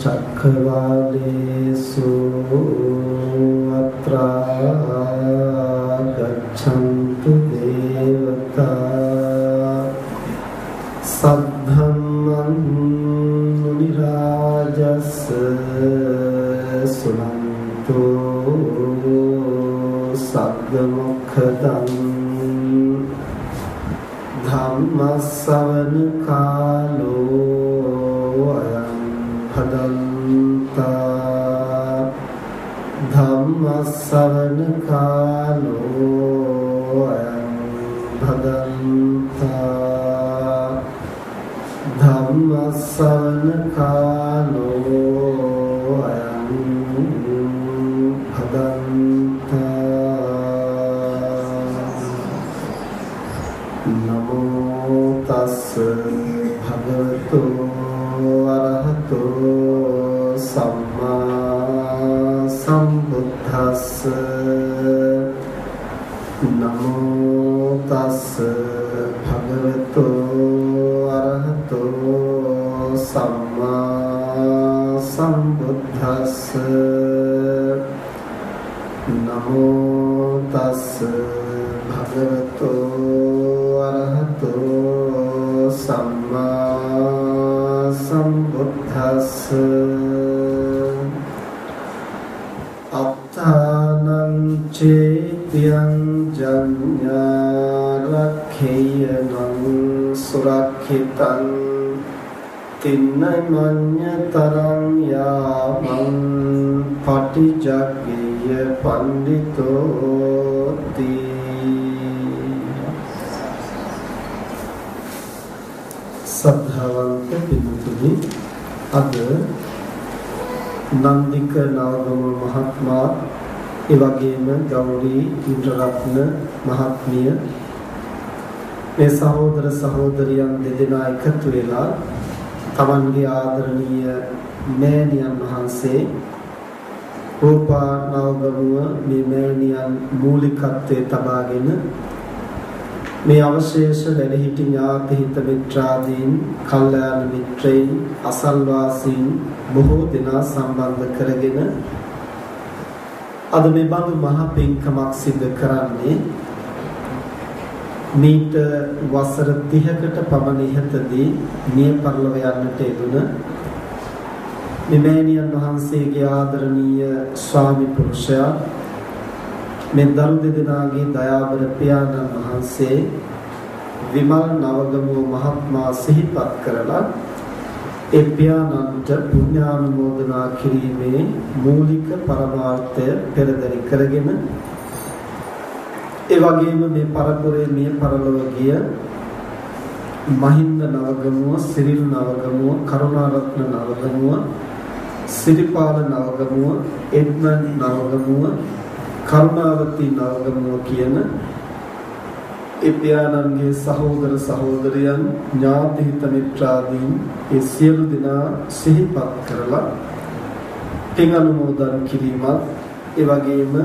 චක්ඛවාලේසු අත්‍රා ගච්ඡන්තු දේවතා සද්ධම්මං මුනි රාජස් සුනන්තෝ සග්ග මොක්ඛදං ධම්ම ශ්‍රවණ කාලෝ අයං භදන්තා ධම්ම ශ්‍රවණ කාලෝ අයං භදන්තා ධම්ම ශ්‍රවණ කාලෝ අයං භදන්තා නමෝ තස්ස භගවතු අරහතෝ සම්මා සම්බුද්දස්ස නමෝ තස්ස භගවතු අරහතෝ සම්මා සම්බුද්දස්ස නමෝ තස්ස භගවතු අරහතෝ සම්මා සම්බුද්දස්ස අත්තානං චේතියං ජඤ්ඤාරක්ඛේයනං සුරක්ඛිතං තින්නමඤ්ඤතරං යාමං පටිජග්ගේය පණ්ඩිතෝති සද්ධාවන්ත පින්තුනි අද නන්දික නාගම මහත්මයා ඒ වගේම ගෞරී ඉන්ද්‍රරත්න මහත්මිය මේ සහෝදර සහෝදරියන් දෙදෙනා එකතු වෙලා තමන්ගේ ආදරණීය මෑණියන් වහන්සේ රූපා නාගමුව මේ මෑණියන් මූලිකත්වයේ තබාගෙන මේ අවශේෂ වැඩහිටි ඥාති හිත මිත්‍රාදීන් කල්යාණ මිත්‍රයින් අසල්වාසීන් බොහෝ දෙනා සම්බන්ධ කරගෙන අද මේ බඳු මහ පින්කමක් සිදු කරන්නේ මීට වසර 30කට පමණ ඉහතදී මිය පරලොව යන්නට යෙදුන මෙමෑණියන් වහන්සේගේ ආදරණීය ස්වාමි පුරුෂයා මේ දරු දෙදෙනාගේ දයාබර පියාණන් වහන්සේ විමල් නවගමුව මහත්මයා සිහිපත් කරලා ඒ පියාණන්ට පුණ්‍යානුමෝදනා කිරීමේ මූලික පරමාර්ථය පෙරදරි කරගෙන ඒ වගේම මේ පරපුරේ මිය පරලොව ගිය මහින්ද නවගමුව, සිරිල් නවගමුව, කරුණාරත්න නවගමුව, සිරිපාල නවගමුව, එඩ්මන් නවගමුව, කරුණාවති නවගමුව කියන ඒ පියාණන්ගේ සහෝදර සහෝදරයන් ඥාති හිත මිත්‍රාදීන් ඒ සියලු දෙනා සිහිපත් කරලා පින් අනුමෝදන් කිරීමත් ඒ වගේම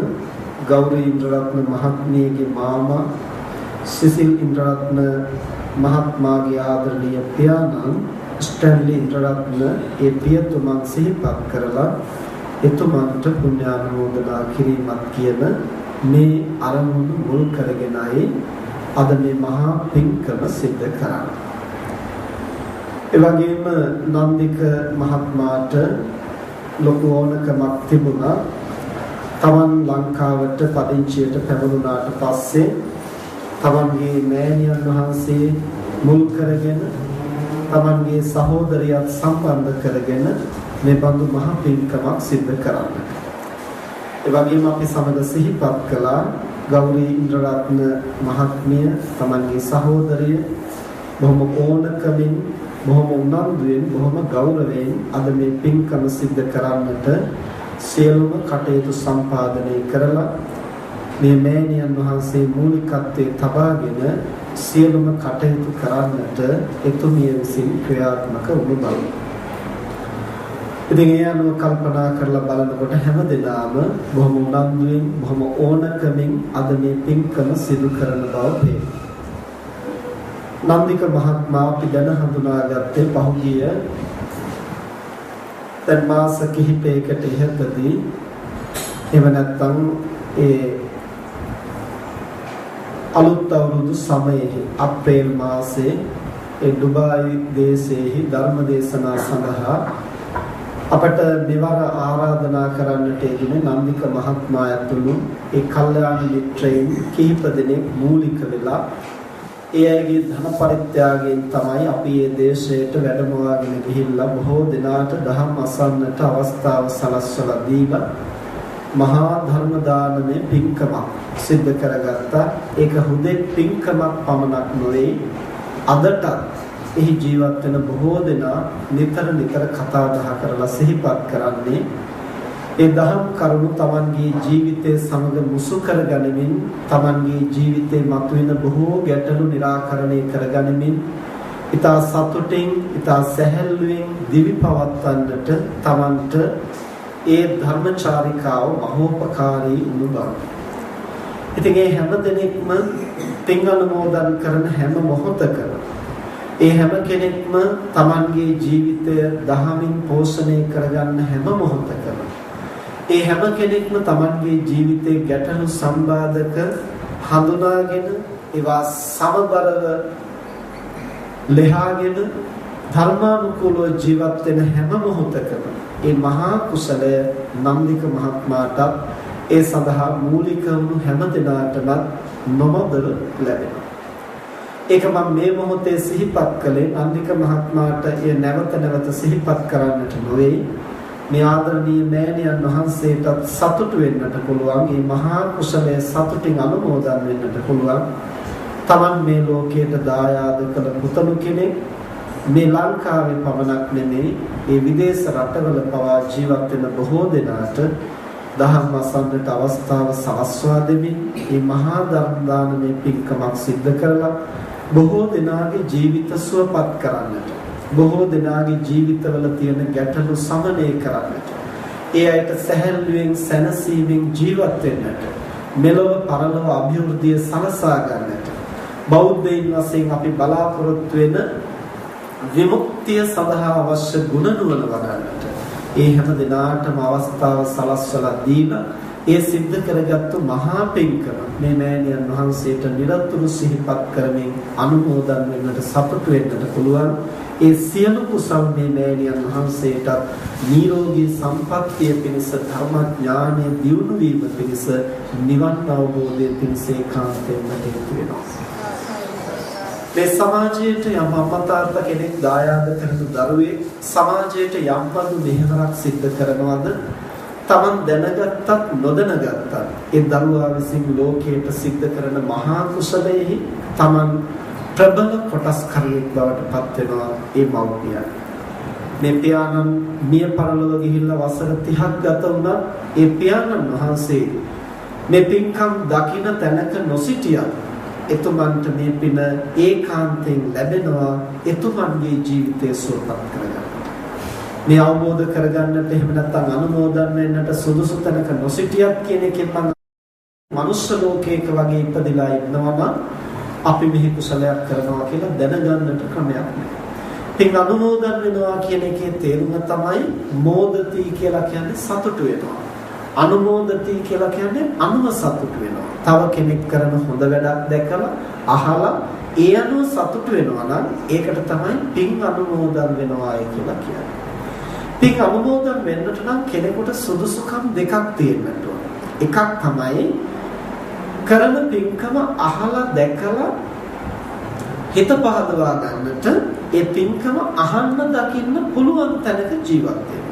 ගෞරී ඉන්ද්‍රරත්න මහත්මියගේ මාමා සිසිල් ඉන්ද්‍රරත්න මහත්මයාගේ ආදරණීය පියාණන් ස්ටැන්ලි ඉන්ද්‍රරත්න ඒ පියතුමන් සිහිපත් කරලා එතුමන්ට පුණ්‍යානුමෝදනා කිරීමත් කියන මේ අරමුණු මුල් කරගෙනයි අද මේ මහා පින්කම සිද්ධ කරන්නේ. ඒ වගේම නන්දික මහත්මයාට ලොකු ඕනකමක් තිබුණා. තමන් ලංකාවට පදිංචියට පැමුණාට පස්සේ තමන්ගේ මෑණියන් වහන්සේ මුල් කරගෙන තමන්ගේ සහෝදරියත් සම්බන්ධ කරගෙන මේ බඳු මහ පින්කමක් සිදු කරන්න. ඒ වගේම අපි සමග සිහිපත් කළා ගෞරී ඉන්ද්‍රරත්න මහත්මිය තමන්ගේ සහෝදරිය බොහොම ඕනකමින් බොහොම උනන්දුවෙන් බොහොම ගෞරවයෙන් අද මේ පින්කම සිදු කරන්නට සියලුම කටයුතු සම්පාදනය කරලා මේ මෑණියන් වහන්සේ මූලිකත්වයේ තබාගෙන සියලුම කටයුතු කරන්නට එතුමිය විසින් ක්‍රියාත්මක වුණු බව. ඉතින් ඒ අනුව කල්පනා කරලා බලනකොට හැමදෙනාම බොහොම උනන්දුවෙන් බොහොම ඕනකමින් අද මේ පින්කම සිදු කරන බව පේනවා. නන්දික මහත්මයා අපි දැන හඳුනාගත්තේ පහුගිය දැන් මාස කිහිපයකට ඉහතදී එහෙම නැත්නම් ඒ අලුත් අවුරුදු සමයේ අප්‍රේල් මාසයේ ඒ ඩුබායි දේශයේ ධර්ම දේශනා සඳහා අපට මෙවර ආරාධනා කරන්නට යෙදුනේ නන්දික මහත්මයා ඇතුළු ඒ කල්යාණ මිත්‍රයින් කිහිප දෙනෙක් මූලික වෙලා ඒ අයගේ ධන පරිත්‍යාගයෙන් තමයි අපි මේ දේශයට වැඩමවාගෙන ගිහිල්ලා බොහෝ දිනාට දහම් අසන්නට අවස්ථාව සලස්වලා දීලා මහා ධර්ම දානමේ පින්කමක් සිද්ධ කරගත්තා. ඒක හුදෙක් පින්කමක් පමණක් නොවේ අදට එහි ජීවත් වෙන බොහෝ දෙනා නිතර කතා බහ කරලා සිහිපත් කරන්නේ ඒ දහම් කරුණු Tamanගේ ජීවිතයේ සමග මුසු කරගනිමින් Tamanගේ ජීවිතේ මතුවෙන බොහෝ ගැටලු निराකරණය කරගනිමින් ඊතා සතුටින් ඊතා සැහැල්ලුවෙන් දිවි පවත්වන්නට Tamanට ඒ ධර්මචාරිකාව මහෝපකාරී වුණු බව. ඉතින් ඒ හැම දිනෙකම පින් අනුමෝදන් කරන හැම මොහොතකම ඒ හැම කෙනෙක්ම Tamanගේ ජීවිතය දහමින් පෝෂණය කරගන්න හැම මොහොතකම ඒ හැම කෙනෙක්ම Tamanගේ ජීවිතයේ ගැටලු සම්බාධක හඳුනාගෙන ඒවා සමබරව ලෙහාගෙන ධර්මානුකූලව ජීවත් වෙන හැම මොහොතකම ඒ මහා කුසලය නන්දික මහත්මයාට ඒ සඳහා මූලික වුණු හැම දිනාටම නොමදල ලැබෙනවා. ඒක මම මේ මොහොතේ සිහිපත් කළේ නන්දික මහත්මයාට ඒ නැවත සිහිපත් කරන්නට නොවේ. මේ ආදරණීය මෑණියන් වහන්සේට සතුටු වෙන්නට පුළුවන්. මේ මහා කුසලයේ සතුටින් අනුමෝදන් වෙන්නට පුළුවන්. Taman මේ ලෝකයට දායාද කළ පුතණු කෙනෙක් මේ ලංකාවේ පමණක් නෙමෙයි ඒ විදේශ රටවල පවා ජීවත් වෙන බොහෝ දෙනාට දහම් අසන්නට අවස්ථාව සලස්වා දෙමින් මේ මහා ධර්ම දානමේ පින්කමක් සිද්ධ කරලා බොහෝ දෙනාගේ ජීවිත සුවපත් කරන්නට බොහෝ දෙනාගේ ජීවිතවල තියෙන ගැටලු සමනය කරන්නට ඒ අයට සැහැල්ලුවෙන් සැනසීමෙන් ජීවත් වෙන්නට මෙලොව පරලොව අභිවෘද්ධිය සලසා ගන්නට බෞද්ධයින් වශයෙන් අපි බලාපොරොත්තු වෙන විමුක්තිය සඳහා අවශ්‍ය ගුණ නුවණ වඩන්නට ඒ හැම දිනාටම අවස්ථාව සලස්වලා දීලා ඒ සිද්ධ කරගත්තු මහා පින්කම මේ මෑණියන් වහන්සේට නිරතුරු සිහිපත් කරමින් අනුමෝදන් වෙන්නට සතුටු වෙන්නට පුළුවන්. ඒ සියලු කුසල් මේ මෑණියන් වහන්සේට නිරෝගී සම්පන්නිය පිණිස ධර්මඥානය දියුණු වීම පිණිස නිවන් අවබෝධය පිණිස ඒකාන්තයෙන්ම හේතු වෙනවා. මේ සමාජයට යම් අම්මා කෙනෙක් දායාද කරන දරුවෙක් සමාජයට යම් බඳු මෙහෙවරක් සිද්ධ කරනවද Taman දැනගත්තත් නොදැනගත්තත් ඒ දරුවා විසින් ලෝකයට සිද්ධ කරන මහා කුසලයේ Taman ප්‍රබල කොටස් කරියෙක් බවට පත් වෙනවා ඒ මව්පියන්. මේ පියාණන් මිය පරලොව ගිහිල්ලා වසර 30ක් ගත වුණා. ඒ පියාණන් වහන්සේ මේ පින්කම් දකින්න තැනක නොසිටියා. එතුමන්ට මේ පින ඒකාන්තයෙන් ලැබෙනවා. එතුමන්ගේ ජීවිතය සුවපත් කරගන්න. මේ අවබෝධ කරගන්නට එහෙම නැත්නම් අනුමෝදන් වෙන්නට සුදුසු තැනක නොසිටියත් කියන එකෙන් මම මනුෂ්‍ය ලෝකයක වගේ ඉපදිලා ඉන්නවම අපි මෙහි කුසලයක් කරනවා කියලා දැනගන්නට ක්‍රමයක් නැහැ. පින් අනුමෝදන් වෙනවා කියන එකේ තේරුම තමයි මෝදති කියලා කියන්නේ සතුටු වෙනවා. අනුමෝදති කියලා කියන්නේ අනුව සතුටු වෙනවා. තව කෙනෙක් කරන හොඳ වැඩක් දැකලා අහලා ඒ අනුව සතුටු වෙනවා නම් ඒකට තමයි පින් අනුමෝදන් වෙනවායි කියලා කියන්නේ. පින් අනුමෝදන් වෙන්නට නම් කෙනෙකුට සුදුසුකම් දෙකක් තියෙන්නට ඕන. එකක් තමයි කරන පින්කම අහලා දැකලා හිත පහදවා ගන්නට ඒ පින්කම අහන්න දකින්න පුළුවන් තැනක ජීවත් වෙන්න.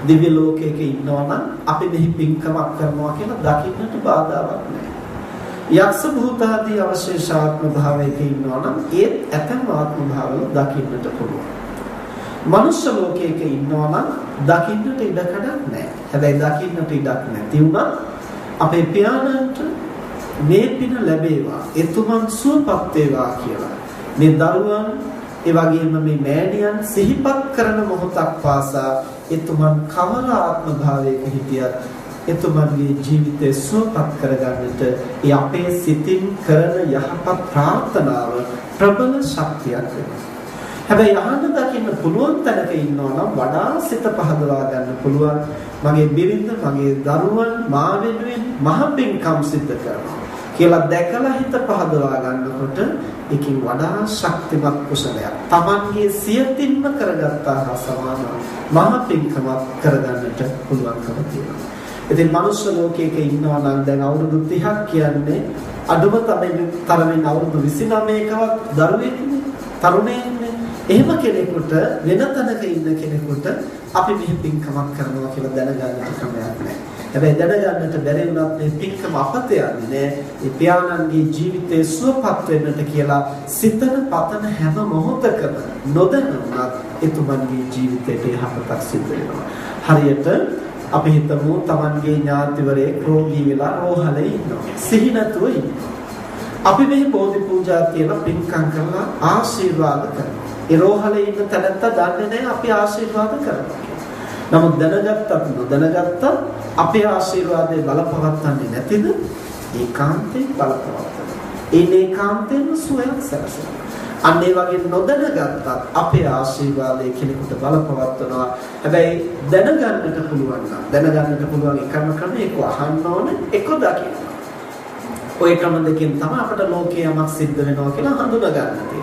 දිව්‍ය ලෝකයක ඉන්නවා නම් අපි මෙහි පින්කමක් කරනවා කියලා දකින්නට බාධාවක් නැහැ. යක්ෂ භූතාදී අවශේෂාත්ම භාවයක ඉන්නවා නම් ඒත් ඇතම් ආත්ම භාවවල දකින්නට පුළුවන්. මනුෂ්‍ය ලෝකයක ඉන්නවා නම් දකින්නට ඉඩකඩක් නැහැ. හැබැයි දකින්නට ඉඩක් නැති වුණා අපේ පියාණන්ට මේ පින ලැබේවා එතුමන් සුවපත් වේවා කියලා මේ දරුවන් ඒ වගේම මේ මෑණියන් සිහිපත් කරන මොහොතක් පාසා එතුමන් කවර ආත්ම භාවයක හිටියත් එතුමන්ගේ ජීවිතය සුවපත් කරගන්නට ඒ අපේ සිතින් කරන යහපත් ප්‍රාර්ථනාව ප්‍රබල ශක්තියක් වෙනවා. හැබැයි අහන්න දකින්න පුළුවන් තැනක ඉන්නවා නම් වඩා සිත පහදවා ගන්න පුළුවන්. මගේ බිරිඳ, මගේ දරුවන් මා වෙනුවෙන් මහ පිංකම් සිද්ධ කරනවා කියලා දැකලා හිත පහදවා ගන්නකොට ඒකින් වඩා ශක්තිමත් කුසලයක් Tamanගේ සියතින්ම කරගත්තා හා සමාන මහ පිංකමක් කරගන්නට පුළුවන්කම තියෙනවා. ඉතින් මනුෂ්‍ය ලෝකයක ඉන්නවා නම් දැන් අවුරුදු 30ක් කියන්නේ අඩුම තරමින් අවුරුදු 29කවත් දරුවෙක්නේ, තරුණයෙක්නේ. එහෙම කෙනෙකුට වෙන තැනක ඉන්න කෙනෙකුට අපි මෙහි පින්කමක් කරනවා කියලා දැනගන්නට ක්‍රමයක් නැහැ. හැබැයි දැනගන්නට බැරි වුණත් මේ පින්කම අපත යන්නේ නැහැ. ඒ පියාණන්ගේ ජීවිතේ සුවපත් වෙන්නට කියලා සිතන පතන හැම මොහොතකම නොදැනුණත් එතුමන්ගේ ජීවිතයට යහපතක් සිදු වෙනවා. හරියට අපි හිතමු Tamanගේ ඥාතිවරයෙක් රෝගී වෙලා රෝහලේ ඉන්නවා. සිහි නැතුව ඉන්නවා. අපි මේ බෝධි පූජා කියලා පින්කම් කරලා ආශිර්වාද කරනවා. ඒ රෝහලේ ඉන්න තැනත්තා දන්නේ නැහැ අපි ආශිර්වාද කරනවා. නමුත් දැනගත්තත් නොදැනගත්තත් අපේ ආශිර්වාදේ බලපවත්න්නේ නැතිද? ඒකාන්තයෙන් බලපවත්නවා. ඒකාන්තයෙන්ම සුවයක් සැලසෙනවා. අන්න ඒ වගේ නොදැනගත්තත් අපේ ආශිර්වාදයේ කෙනෙකුට බලපවත්වනවා. හැබැයි දැනගන්නට පුළුවන් එකම ක්‍රමය එක්ක අහන්න ඕනේ, එක්ක දකින්න. ඔය ක්‍රම දෙකෙන් තමයි අපට ලෝකයේ යමක් සිද්ධ වෙනවා කියලා හඳුනා ගන්න තියෙන්නේ.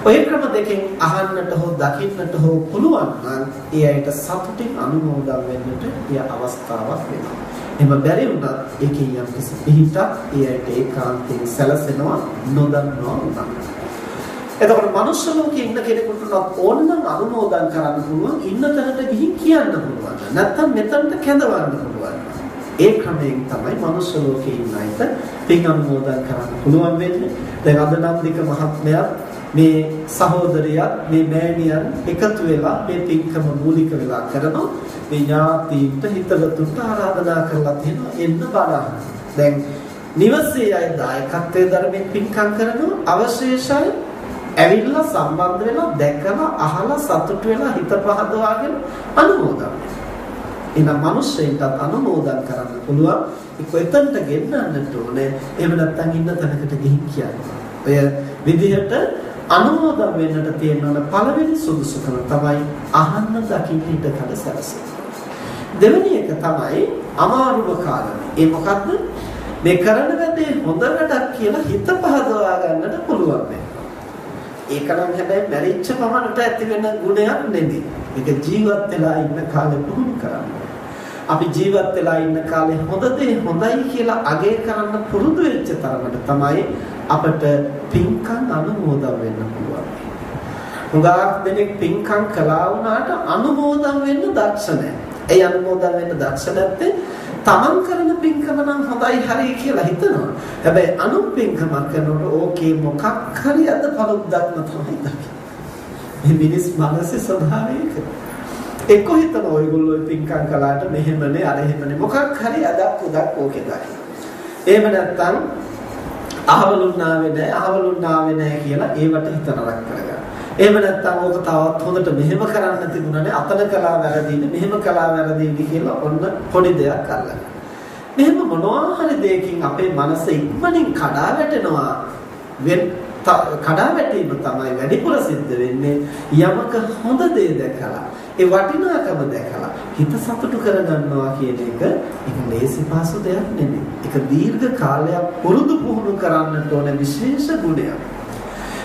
ඔය ක්‍රම දෙකෙන් අහන්නට හෝ දකින්නට හෝ පුළුවන් නම් ඒ අයට සතුටින් අනුමෝදන් වෙන්නට ඒ අවස්ථාවක් වෙනවා. එහෙම බැරි වුණත් ඒකේ යම් කිසි පිහිටක් ඒ අයට ඒකාන්තයෙන් සැලසෙනවා නොදන්නවා උනත්. එතකොට මනුෂ්‍ය ලෝකයේ ඉන්න කෙනෙකුට ඕනනම් අනුමෝදන් කරන්න පුළුවන්, ඉන්න තැනට ගිහින් කියන්න පුළුවන්. නැත්තම් මෙතනට කැඳවන්න පුළුවන්. ඒ ක්‍රමයෙන් තමයි මනුෂ්‍ය ලෝකයේ ඉන්න අයට පින් අනුමෝදන් කරන්න පුළුවන් වෙන්නේ. දැන් අද නන්දික මහත්මයා මේ සහෝදරියත් මේ මෑණියන් එකතු වෙලා මේ පින්කම මූලික වෙලා කරනවා. මේ ඥාතීන්ට හිතවතුන්ට ආරාධනා කරලා තියෙනවා එන්න බලන්න. දැන් නිවසේ අය දායකත්වයේ ධර්මයෙන් පින්කම් කරනවා, අවශේෂය ඇවිල්ලා සම්බන්ධ වෙලා දැකලා අහලා සතුට වෙලා හිත පහදවාගෙන අනුමෝදන්. එනම් මිනිස්සෙන්ට අනුමෝදන් කරන්න පුළුවන්. ඒක එතනට ගෙන්නන්නට ඕනේ. එහෙම නැත්නම් ඉන්න තැනකට ගිහින් කියන්න. ඔය විදිහට අනුමෝදන් වෙන්නට තියෙන පළවෙනි සුදුසුකම තමයි අහන්න දකින්න ඉඩකඩ සැලසෙන. දෙවෙනි එක තමයි අමාරුම කාරණේ. ඒ මොකද්ද? මේ කරන වැඩේ හොඳ වැඩක් කියලා හිත පහදවා ගන්නට පුළුවන් වෙනවා. ඒක නම් හැබැයි මැරිච්ච පමණට ඇති වෙන ගුණයක් නෙමෙයි. ඒක ජීවත් වෙලා ඉන්න කාලේ පුහුණු කරන්න. අපි ජීවත් වෙලා ඉන්න කාලේ හොඳ දේ හොඳයි කියලා අගය කරන්න පුරුදු වෙච්ච තරමට තමයි අපට පින්කම් අනුමෝදන් වෙන්න පුළුවන්. හුඟක් දෙනෙක් පින්කම් කළා වුණාට අනුමෝදන් වෙන්න දක්ෂ නැහැ. ඒ අනුමෝදන් වෙන්න දක්ෂ නැත්තේ තමන් කරන පින්කම නම් හොඳයි හරි කියලා හිතනවා. හැබැයි අනුන් පින්කම කරනකොට ඕකේ මොකක් හරි අද පළොද්දක්ම තමයි දකින්නේ. මේ මිනිස් මනසේ ස්වභාවය ඒක. එක්ක හිතන ඔයගොල්ලෝ පින්කම් කළාට මෙහෙමනේ අර එහෙමනේ මොකක් හරි අදක් උදක් ඕකේ දකින්න. එහෙම නැත්නම් අහවලුන් ආවේ නැහැ කියලා ඒවට හිත නරක කරගන්න. එහෙම නැත්නම් ඕක තවත් හොඳට මෙහෙම කරන්න තිබුණානේ අතන කළා වැරදීනේ මෙහෙම කළා වැරදීනේ කියලා ඔන්න පොඩි දෙයක් අල්ලගන්න. මෙහෙම මොනවා හරි දෙයකින් අපේ මනස ඉක්මනින් කඩා වැටෙනවා. කඩා වැටීම තමයි වැඩිපුර සිද්ධ වෙන්නේ යමක හොඳ දේ දැකලා ඒ වටිනාකම දැකලා හිත සතුටු කරගන්නවා කියන එක ලේසි පාසු දෙයක් නෙමෙයි. ඒක දීර්ඝ කාලයක් පුරුදු පුහුණු කරන්නට ඕන විශේෂ ගුණයක්.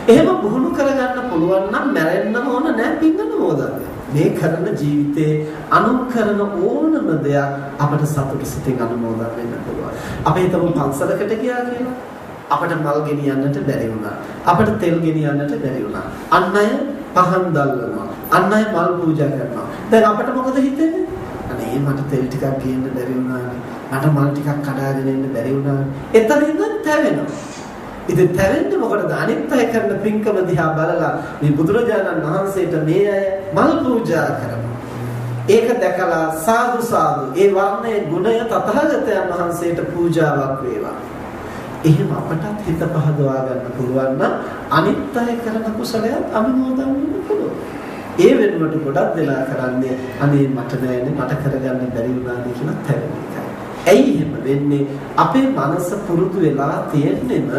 එහෙම පුහුණු කරගන්න පුළුවන් නම් මැරෙන්න ඕන නැහැ පින්නන ඕදන්නේ. මේ කරන ජීවිතේ අනුකරන ඕනම දෙයක් අපට සතුටු සිතින් අනුමෝදන් වෙන්න පුළුවන්. අපි හිතමු පන්සලකට ගියා කියලා. අපට මල් ගෙනියන්නට බැරි වුණා. අපට තෙල් ගෙනියන්නට බැරි වුණා. අන් අය පහන් දැල්වනවා. අන් අය මල් පූජා කරනවා. දැන් අපට මොකද හිතෙන්නේ? අනේ මට තෙල් ටිකක් ගේන්න බැරි වුණානේ. මට මල් ටිකක් කඩාගෙන එන්න බැරි වුණානේ. එතනින්ද තැවෙනවා. ඉතින් තැවෙන්නේ මොකටද? අනිත් අය කරන පින්කම දිහා බලලා මේ බුදුරජාණන් වහන්සේට මේ අය මල් පූජා කරනවා. ඒක දැකලා සාදු සාදු ඒ වර්ණයේ ගුණය තථාගතයන් වහන්සේට පූජාවක් වේවා. එහෙම අපටත් හිත පහදවා ගන්න පුළුවන් නම් අනිත් අය කරන කුසලයක් අනුමෝදන් වෙන්න පුළුවන්. ඒ වෙනුවට ගොඩක් දෙනා කරන්නේ අනේ මට නෑනේ මට කරගන්න බැරි වුණානේ කියලා තැවෙන එකයි. ඇයි එහෙම වෙන්නේ? අපේ මනස පුරුදු වෙලා තියෙන්නේම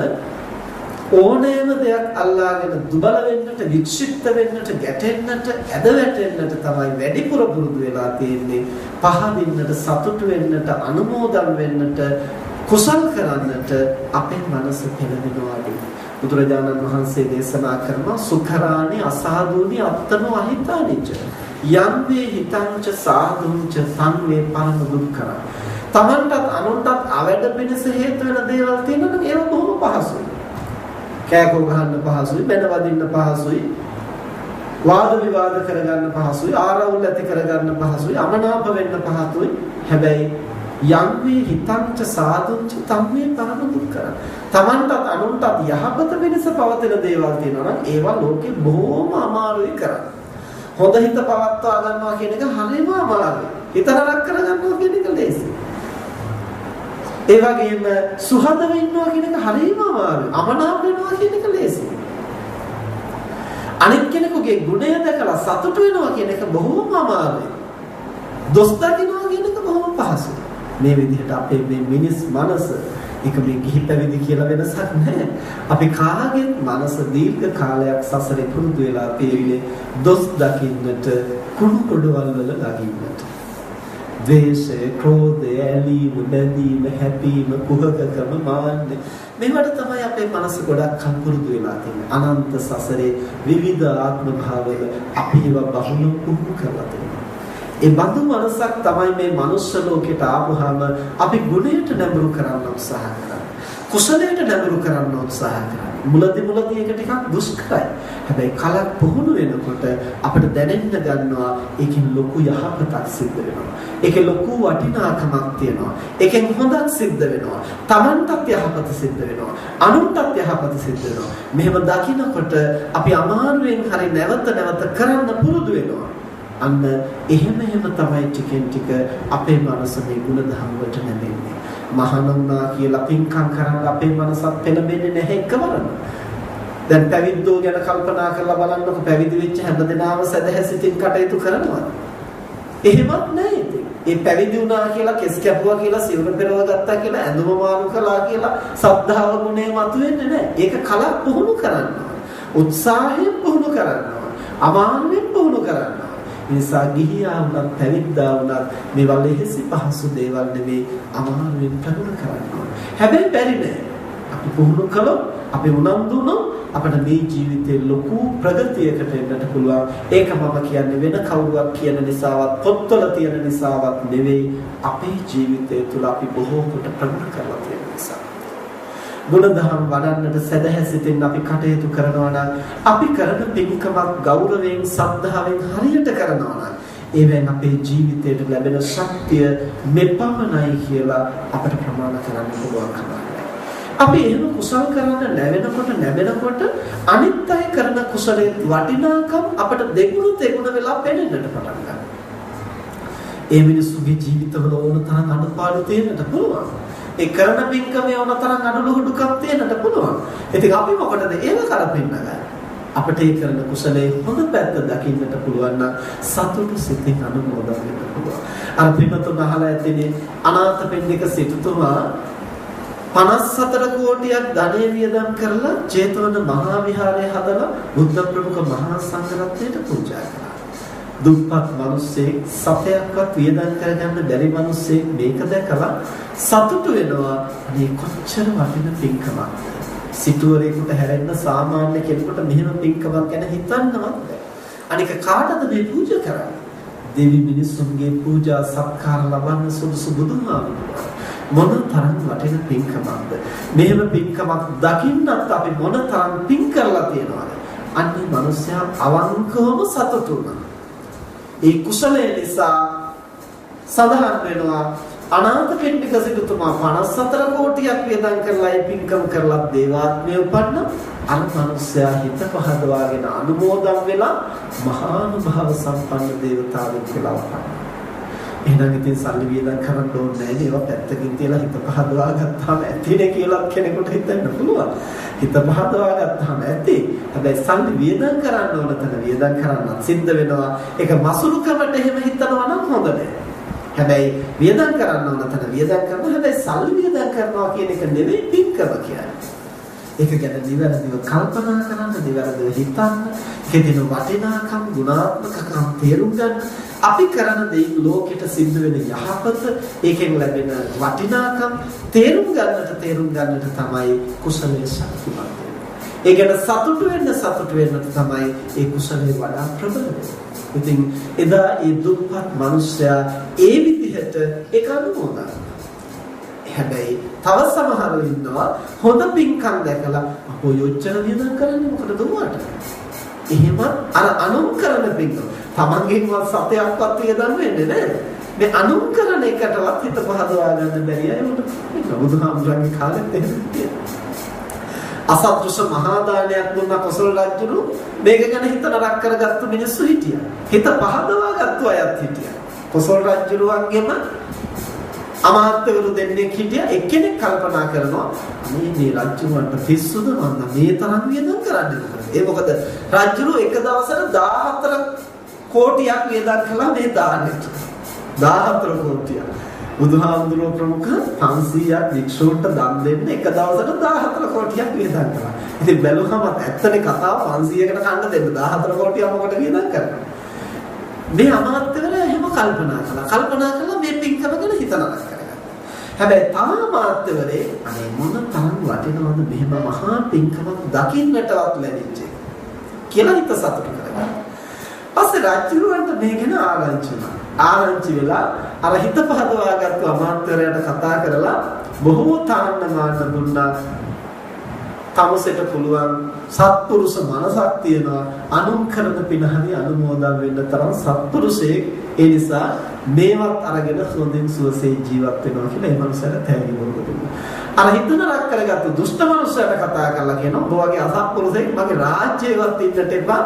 ඕනෑම දෙයක් අල්ලාගෙන දුබල වෙන්නට, වික්ෂිප්ත වෙන්නට, ගැටෙන්නට, ඇද වැටෙන්නට තමයි වැඩිපුර පුරුදු වෙලා තියෙන්නේ. පහදින්නට, සතුටු වෙන්නට, අනුමෝදන් වෙන්නට, කුසල් කරන්නට අපේ මනස පෙළඹෙනවා. බුදුරජාණන් වහන්සේ දේශනා කරනවා සුඛරාණි අසාධුනි අත්තනෝ අහිතානිච්ච යම් වේ හිතංච සාධුංච සංවේ පරම දුක්ඛරා. තමන්ටත් අනුන්ටත් අවැඩ වෙනස හේතු වෙන දේවල් තියෙනවා නම් ඒවා බොහොම පහසුයි. කෑකෝ ගහන්න පහසුයි, බැන වදින්න පහසුයි, වාද විවාද කරගන්න පහසුයි, ආරවුල් ඇති කරගන්න පහසුයි, අමනාප වෙන්න පහසුයි. හැබැයි යම් වේ හිතංච සාධුංච තම්මේ පරම දුක්ඛරා. තමන්ටත් අනුන්ටත් යහපත වෙනස පවතින දේවල් තියෙනවා නම් ඒවා ලෝකේ බොහොම අමාරුයි කරන්න. හොඳ හිත පවත්වා ගන්නවා කියන එක හරිම අමාරුයි. හිත නරක කර ගන්නවා කියන එක ලේසියි. ඒ වගේම සුහදව ඉන්නවා කියන එක හරිම අමාරුයි. අමනාප වෙනවා කියන එක ලේසියි. අනිත් කෙනෙකුගේ ගුණය දැකලා සතුටු වෙනවා කියන එක බොහොම අමාරුයි. දොස් දකිනවා කියන එක බොහොම පහසුයි. මේ විදිහට අපේ මේ මිනිස් මනස එක මේ ගිහි පැවිදි කියලා වෙනසක් නැහැ. අපි කාගෙත් මනස දීර්ඝ කාලයක් සසරේ පුරුදු වෙලා තියෙන්නේ දොස් දකින්නට, කුණු කොඩවල් වල ලගින්නට. ද්වේෂය, ක්‍රෝධය, ඇලීම, බැඳීම, හැපීම, කුහකකම, මාන්නය මේවට තමයි අපේ මනස ගොඩක් කම්පුරුදු වෙලා තියෙන්නේ. අනන්ත සසරේ විවිධ ආත්ම භාවවල අපි ඒවා බහුල පුහුණු කරලා තියෙනවා. ඒ බඳු මනසක් තමයි මේ මනුෂ්‍ය ලෝකයට ආවහම අපි ගුණයට නැඹුරු කරන්න උත්සාහ කරන්නේ. කුසලයට නැඹුරු කරන්න උත්සාහ කරන්නේ. මුලදී ඒක ටිකක් දුෂ්කරයි. හැබැයි කලක් පුහුණු වෙනකොට අපිට දැනෙන්න ගන්නවා ඒකෙන් ලොකු යහපතක් සිද්ධ වෙනවා. ඒකේ ලොකු වටිනාකමක් තියෙනවා. ඒකෙන් හොඳක් සිද්ධ වෙනවා. Tamanටත් යහපත සිද්ධ වෙනවා. අනුන්ටත් යහපත සිද්ධ වෙනවා. මෙහෙම දකිනකොට අපි අමාරුවෙන් හරි නැවත කරන්න පුරුදු වෙනවා. අන්න එහෙම තමයි ටිකෙන් ටික අපේ මනස මේ ගුණ ධර්ම වලට නැමෙන්නේ. මහානුනා කියලා පින්කම් කරන් අපේ මනසත් පෙළඹෙන්නේ නැහැ එකවරම. දැන් පැවිද්දෝ ගැන කල්පනා කරලා බලන්නකො පැවිදි වෙච්ච හැමදෙනාම සදහැසිතින් කටයුතු කරනවා. එහෙමත් නැහැ ඉතින්. ඒ පැවිදි වුණා කියලා කෙස් කැපුවා කියලා සිවුර පෙරව ගත්තා කියලා ඇඳුම මාරු කළා කියලා සද්ධාව ගුණේ මතුවෙන්නේ නැහැ. ඒක කලක් පුහුණු කරනවා. උත්සාහයෙන් පුහුණු කරනවා. අමාරුවෙන් පුහුණු කරනවා. නිසා ගිහියා වුණත් පැවිද්දා වුණත් මේවල් ලෙහෙසි පහසු දේවල් නෙවෙයි අමාරුවෙන් ප්‍රගුණ කරන්න. හැබැයි බැරි නෑ. අපි පුහුණු කළොත් අපි උනන්දු වුණොත් අපිට මේ ජීවිතේ ලොකු ප්‍රගතියකට එන්නට පුළුවන්. ඒක මම කියන්නේ වෙන කවුරුවක් කියන නිසාවත් පොත්වල තියෙන නිසාවත් නෙවෙයි අපේ ජීවිතය තුළ අපි බොහෝ කොට ප්‍රගුණ කරලා තියෙන නිසා. ගුණධම් වඩන්නට සදහැසිතින් අපි කටයුතු කරනවා නම් අපි කරන පින්කමක් ගෞරවයෙන් සද්ධාවෙන් හරියට කරනවා නම් ඒවෙන් අපේ ජීවිතයට ලැබෙන ශක්තිය මෙපමණයි කියලා අපිට ප්‍රමාණ කරන්න පුළුවන් කමක්. අපි එහෙම කුසල් කරන්න නැවෙනකොට අනිත් අය කරන කුසලයේ වටිනාකම් අපිට දෙගුණ වෙලා පෙනෙන්නට පටන් ගන්නවා. ඒ මිනිස්සුගේ ජීවිතවල ඕන තරම් අනුපාඩු තියෙන්නට පුළුවන්. ඒ කරන පින්කමේ ඕන තරම් අඩලුහුඩුකම් තියෙන්නට පුළුවන්. ඉතින් අපි මොකටද ඒව කරපින්නගන්නේ? අපිට ඒ කරන කුසලයේ හොඳ පැත්ත දකින්නට පුළුවන් නම් සතුටු සිතින් අනුමෝදන් වෙන්න පුළුවන්. අර පින්වතුන් අහලා ඇතිනේ අනාථපිණ්ඩික සිටුතුමා 54 කෝටියක් ධනෙ වියදම් කරලා ජේතවන මහා විහාරය හදලා බුද්ධ ප්‍රමුඛ මහා සංඝරත්නයට පූජා කළා. දුප්පත් මිනිස්සෙක් සතයක්වත් වියදම් කරගන්න බැරි මිනිස්සෙක් මේක දැකලා සතුටු වෙනවා. අනේ කොච්චර වටින පින්කමක්ද. සිටුවරේකට හැරෙන්න සාමාන්‍ය කෙනෙකුට මෙහෙම පින්කමක් ගැන හිතන්නවත් බැහැ. අනික කාටද මේ පූජා කරන්නේ? දෙවි මිනිසුන්ගේ පූජා සත්කාර ලබන්න සුදුසු බුදුහාමුදුරුවෝ. මොන තරම් වටින පින්කමක්ද. මෙහෙම පින්කමක් දකින්නත් අපි මොන තරම් පින් කරලා තියෙනවද? අන්නේ මිනිස්සයා අවංකවම සතුටු වුණා. ඒ කුසලයේ නිසා සඳහන් වෙනවා අනාථපිණ්ඩික සිටුතුමා 54 කෝටියක් වියදම් කරලා ඒ පින්කම් කරලා දේවාත්මය උපන්න අර මිනිස්සයා හිත පහදවාගෙන අනුමෝදන් වෙලා මහානුභාව සම්පන්න දේවතාවෙක් කියලා උපන්නා. එහෙනම් ඉතින් සල්ලි වියදම් කරන්න ඕනේ නැහැ. ඒවා පැත්තකින් තියලා හිත පහදවා ගත්තාම ඇතිනේ කියලා කෙනෙකුට හිතන්න පුළුවන්. හිත පහදවා ගත්තාම ඇති. හැබැයි සල්ලි වියදම් කරන්න ඕන තැන වියදම් කරන්නත් සිද්ධ වෙනවා. ඒක මසුරුකමට එහෙම හිතනවා නම් හොඳ නැහැ. හැබැයි වියදම් කරන්න ඕන තැන වියදම් කරනවා. හැබැයි සල්ලි වියදම් කරනවා කියන එක නෙවෙයි පින්කම කියන්නේ. ඒක ගැන නිවැරදිව කල්පනා කරන්න, නිවැරදිව හිතන්න, ඒකේ වටිනාකම්, ගුණාත්මකකම් තේරුම් ගන්න. අපි කරන දේ ලෝකෙට සිද්ධ වෙන යහපත, ඒකෙන් ලැබෙන වටිනාකම් තේරුම් ගන්නට තමයි කුසලයේ ශක්තිමත් වෙන්නේ. ඒ ගැන සතුටු වෙන්න තමයි ඒ කුසලයේ වඩා ප්‍රබල වෙන්නේ. ඉතින් එදා ඒ දුප්පත් මිනිසයා ඒ විදිහට ඒක අනුමෝදන්. හැබැයි තව සමහරව ඉන්නවා හොඳ පින්කම් දැකලා අපෝ යොච්චර වියදම් කරන්නේ මොකටද උඹට? එහෙම අර අනුන් කරන පින්කම් තමන්ගේවත් සතයක්වත් වියදම් වෙන්නේ නැහැ. මේ අනුන් කරන එකටවත් හිත පහදවා ගන්න බැරි අය උන්ට බුදුහාමුදුරන්ගේ කාලෙත් එහෙම තියෙනවා. අසත්පුරුෂ මහා දානයක් දුන්න කොසල් රජුරු මේක ගැන හිත නරක කරගත්තු මිනිස්සු හිටියා. හිත පහදවා ගත්තු අයත් හිටියා. කොසල් රජුරුවන්ගෙම අමාත්‍යවරු දෙන්නෙක් හිටියා. එක්කෙනෙක් කල්පනා කරනවා මේ රජුවන්ට පිස්සුද මන්ද මේ තරම් වියදම් කරන්නේ මොකද? ඒ මොකද රජුරු එක දවසට 14 කෝටියක් වියදම් කළා මේ දානෙට. 14 කෝටියක්. බුදුහාමුදුරුවෝ ප්‍රමුඛ 500ක් වික්ෂුන්ට දන් දෙන්න එක දවසට 14 කෝටියක් වියදම් කළා. ඉතින් බැලුවම ඇත්තනේ කතාව 500කට කන්න දෙන්න 14 කෝටියක් මොකට වියදම් කරනවා. මේ අමාත්‍යවරු එහෙම කල්පනා කළා මේ පින්කම ගැන හිතනවා කරගත්තා. හැබැයි තම අමාත්‍යවරේ අනේ මොන තරම් වටිනවද මෙහෙම මහා පින්කමක් දකින්නටවත් ලැබිච්ච කියලා හිත සතුටු කරගත්තා. පස්සේ රාජ්‍යරුවන්ට මේ ගැන ආරංචි වෙලා අර හිත පහදවාගත්තු අමාත්‍යවරයාට කතා කරලා බොහෝ තාන්න මාන්න දුන්නා. තමසෙට පුළුවන් සත්පුරුෂ මනසක් තියෙනවා අනුන් කරන පින හරි අනුමෝදන් වෙන්න තරම් සත්පුරුෂයෙක්. ඒ නිසා මේවත් අරගෙන සුවඳින් සුවසේ ජීවත් වෙනවා කියලා ඒ මනුස්සයාට තෑගි දුන්නා. අර හිතන රක් කරගත්තු දුෂ්ට මනුස්සයාට කතා කරලා කියනවා ඔබ වගේ අසත්පුරුෂයෙක් මගේ රාජ්‍යයවත් ඉන්නට එපා,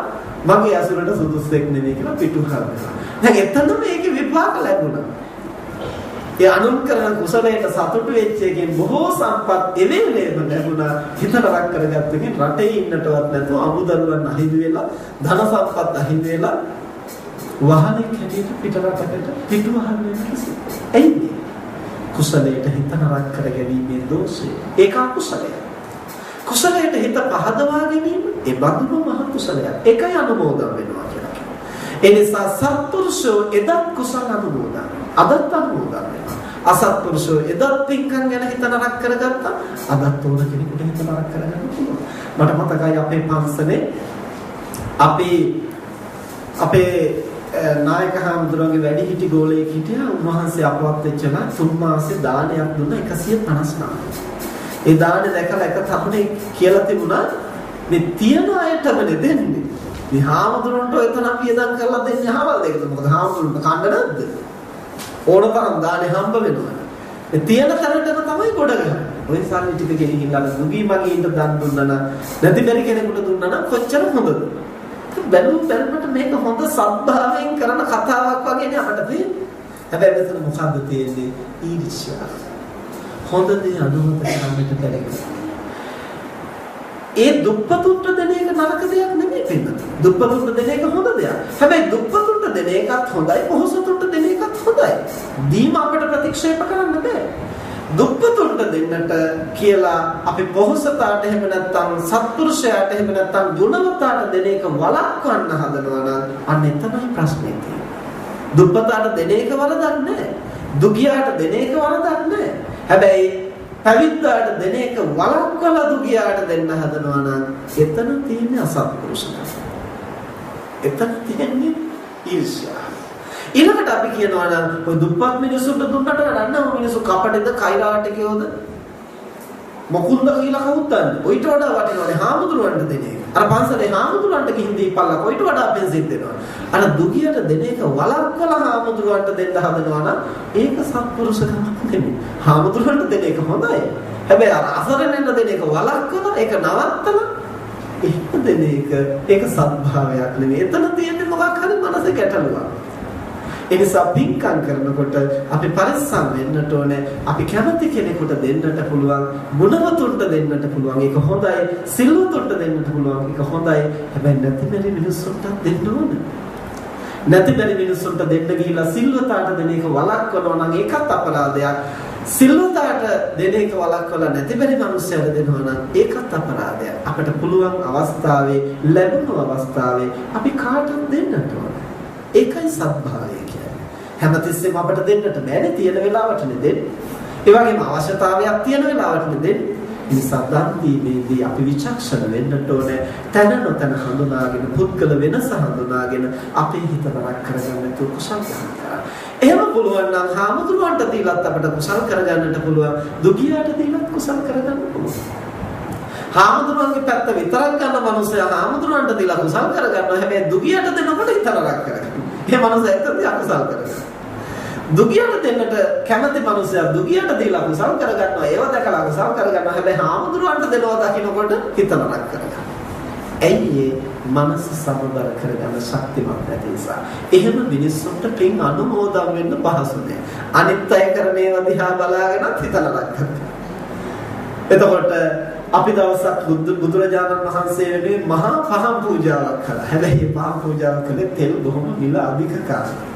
මගේ අසුරට සුදුස්සෙක් නෙවෙයි කියලා පිටු කරනවා. දැන් එතන මේකේ විපාක ලැබුණා. ඒ අනුන් කරන කුසලයට සතුටු වෙච්ච එකෙන් බොහෝ සම්පත් එවෙලේම ලැබුණා. හිතනරක් කරගත්තකින් රටේ ඉන්නටවත් නැතුව අමුදරුවන් අහිමි වෙලා, ධන සම්පත් අහිමි වෙලා වහනෙක් හැටියට පිටරටකට පිටුවහල් වෙන්න කිසි. එයිද? කුසලයට හිතනරක් කරගැනීමේ දෝෂය. ඒක අකුසලයක්. කුසලයට හිත පහදවා ගැනීම ඒ බඳුම මහ කුසලයක්. ඒකයි අනුමෝදන් වෙනවා කියලා කියනවා. ඒ නිසා සත්පුරුෂෝ එදත් කුසල අනුමෝදන්, අදත් අනුමෝදන් වෙනවා. අසත්පුරුෂෝ එදත් පින්කම් ගැන හිත නරක කරගත්තා, අදත් ඕන කෙනෙකුට හිත නරක කරගන්න පුළුවන්. මට මතකයි අපේ පන්සලේ අපේ නායක හාමුදුරුවන්ගේ වැඩිහිටි ගෝලයෙක් හිටියා. උන්වහන්සේ අපවත් වෙච්චලා 3 මාසෙ දානයක් දුන්නා 159. ඒ දානේ දැකලා එක තරුණෙක් කියලා තිබුණා මේ තියන අයටම දෙන්නේ. මේ හාමුදුරන්ට ඔය තරම් වියදම් කරලා දෙන්නේ අහවල් දෙකද? මොකද හාමුදුරන්ට කන්න නැද්ද? ඕනතරම් දානේ හම්බ වෙනවා. ඒ තියන තරටම තමයි ගොඩ ගහන්නේ. ඔය සල්ලි ටික ගෙනිහිල්ලා දුගී මගීන්ට දන් දුන්නා නම් නැති බැරි කෙනෙකුට දුන්නා නම් කොච්චර හොඳද? බැලුවට මේක හොඳ සත්භාවයෙන් කරන කතාවක් වගේනේ අපට පේන්නේ. හැබැයි මෙතන මොකද්ද තියෙන්නේ? ඊර්ෂ්‍යාව. හොඳ දේ අනුමත කරන්නට බැරි. ඒ දුප්පතුන්ට දෙන එක නරක දෙයක් නෙමෙයි පින්නත. දුප්පතුන්ට දෙන එක හොඳ දෙයක්. හැබැයි දුප්පතුන්ට දෙන එකත් හොඳයි, පොහොසතුන්ට දෙන එකත් හොඳයි. දීම අපිට ප්‍රතික්ෂේප කරන්න බෑ. දුප්පතුන්ට දෙන්නට කියලා අපි පොහොසතාට එහෙම නැත්නම් සත්පුරුෂයාට එහෙම නැත්නම් ගුණවතාට දෙන එක වළක්වන්න හදනවා නම් අන්න එතනයි ප්‍රශ්නේ තියෙන්නේ. දුප්පතාට දෙන එක වරදක් නෑ. දුගියාට දෙන එක වරදක් නෑ. හැබැයි පැවිද්දාට දෙන එක වළක්වලා දුගියාට දෙන්න හදනවා නම් එතන තියෙන්නේ අසත්පුරුෂකම. එතන තියෙන්නේ ඊර්ෂ්‍යාව. ඊළඟට අපි කියනවා නම් ඔය දුප්පත් මිනිස්සුන්ට දුන්නට වඩා මිනිස්සු කපටද කෛරාටිකයෝද මොකුන්ද කියලා කවුරුත්ද? ඔයිට වඩා වටිනවනේ හාමුදුරුවන්ට දෙන එක. අර පන්සලේ හාමුදුරුවන්ට ගිහින් දීපල්ලා කොයිට වඩා පෙන්සිල් දෙනවා. අර දුගියට දෙන එක වළක්වලා හාමුදුරුවන්ට දෙන්න හදනවා නම් ඒක සත්පුරුෂකමක් නෙමෙයි. හාමුදුරුවන්ට දෙන එක හොඳයි. හැබැයි අර අසරණෙන්ට දෙන එක වළක්වලා ඒක නවත්තලා එහෙම දෙන ඒක සත්භාවයක් නෙමෙයි. එතන තියෙන්නේ මොකක් හරි මනසේ ගැටලුවක්. එනිසා පින්කම් කරනකොට අපි පරිස්සම් වෙන්නට ඕනේ. අපි කැමති කෙනෙකුට දෙන්නට පුළුවන්, ගුණවතුන්ට දෙන්නට පුළුවන්. ඒක හොඳයි. සිල්වතුන්ට දෙන්නට පුළුවන්. ඒක හොඳයි. හැබැයි නැතිබැරි මිනිස්සුන්ට දෙන්න ඕනේ. නැතිබැරි මිනිස්සුන්ට දෙන්න ගිහිලා සිල්වතාට දෙන එක වළක්වනවා නම් ඒකත් අපරාධයක්. සිල්වතාට දෙන එක වළක්වලා නැති බැරි මිනිස්සුන්ට දෙනවා නම් ඒකත් අපරාධයක්. අපිට පුළුවන් අවස්ථාවේ ලැබුණු අවස්ථාවේ අපි කාටවත් දෙන්නට ඕන. ඒකයි සත්භාවය කියන්නේ. හැමතිස්සෙම අපිට දෙන්නට බෑනේ, තියෙන වෙලාවටනේ දෙන්නේ. ඒ වගේම අවශ්‍යතාවයක් තියෙන වෙලාවටනේ දෙන්නේ. නිසා දන් දීමේදී අපි විචක්ෂණ වෙන්නට ඕනේ. තන නොතන හඳුනාගෙන පුද්ගල වෙනස හඳුනාගෙන අපේ හිත නරක කරගන්න තු කුසල් කරනවා. එහෙම පුළුවන් නම් හාමුදුරුවන්ට දීලත් අපිට කුසල් කරගන්නට පුළුවන්. දුගියාට දීලත් කුසල් කරගන්න පුළුවන්. හාමුදුරුවන්ගේ පැත්ත විතරක් ගන්න මනුස්සයා හාමුදුරුවන්ට දීලා කුසල් කරගන්නවා. හැබැයි දුගියාට දෙනකොට හිත නරක කරගන්නවා. ඒ මනුස්සයා එතනදී අකුසල් කරගන්නවා. දුගියට දෙන්නට කැමති මිනිස්සයා දුගියට දීලා කුසල් කරගන්නවා. ඒව දැකලා කුසල් කරගන්නවා. හැබැයි හාමුදුරුවන්ට දෙනවා දකින්නකොට හිත නරක කරගන්නවා. ඇයි මනස සමබර කරගන්න ශක්තිමත් නැති නිසා. එහෙම මිනිස්සුන්ට පින් අනුමෝදන් වෙන්න පහසු නෑ. අනිත් අය කරන ඒවා දිහා බලාගෙනත් හිත නරක කරනවා. එතකොට අපි දවසක් බුදුරජාණන් වහන්සේ වෙනුවෙන් මහා පහන් පූජාවක් කළා. හැබැයි මේ පහන් පූජාව කළේ තෙල් බොහොම මිල අධික කාරණා.